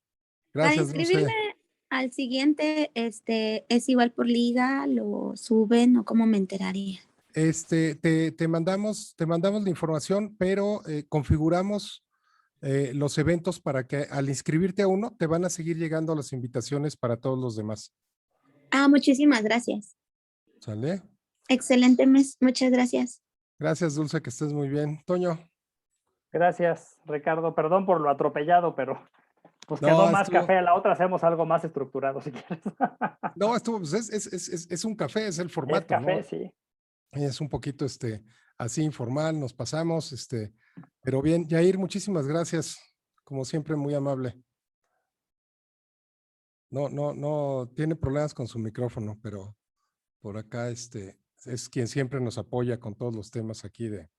Speaker 7: Para
Speaker 1: Gracias,
Speaker 7: inscribirme
Speaker 1: Dulce.
Speaker 7: al siguiente, ¿es igual por liga? ¿Lo suben o cómo me enteraría?
Speaker 1: Te mandamos la información, pero configuramos los eventos para que al inscribirte a uno, te van a seguir llegando las invitaciones para todos los demás.
Speaker 7: Ah, muchísimas gracias.
Speaker 1: ¿Sale?
Speaker 7: Excelente mes, muchas gracias.
Speaker 1: Gracias, Dulce, que estés muy bien. Toño.
Speaker 2: Gracias, Ricardo. Perdón por lo atropellado, pero pues quedó más café. A la otra hacemos algo más estructurado, si quieres.
Speaker 1: No, pues es un café, es el formato,
Speaker 2: es café,
Speaker 1: ¿no?
Speaker 2: Sí.
Speaker 1: Es un poquito así informal, nos pasamos, pero bien, Yair, muchísimas gracias. Como siempre, muy amable. No tiene problemas con su micrófono, pero por acá es quien siempre nos apoya con todos los temas aquí de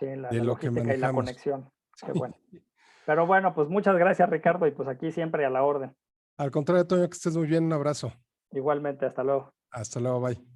Speaker 2: la
Speaker 1: lo que
Speaker 2: logística y la
Speaker 1: manejamos.
Speaker 2: conexión. Qué bueno. Pero bueno, pues muchas gracias, Ricardo, y pues aquí siempre a la orden.
Speaker 1: Al contrario, Toño, que estés muy bien, un abrazo.
Speaker 2: Igualmente, hasta luego.
Speaker 1: Hasta luego, bye.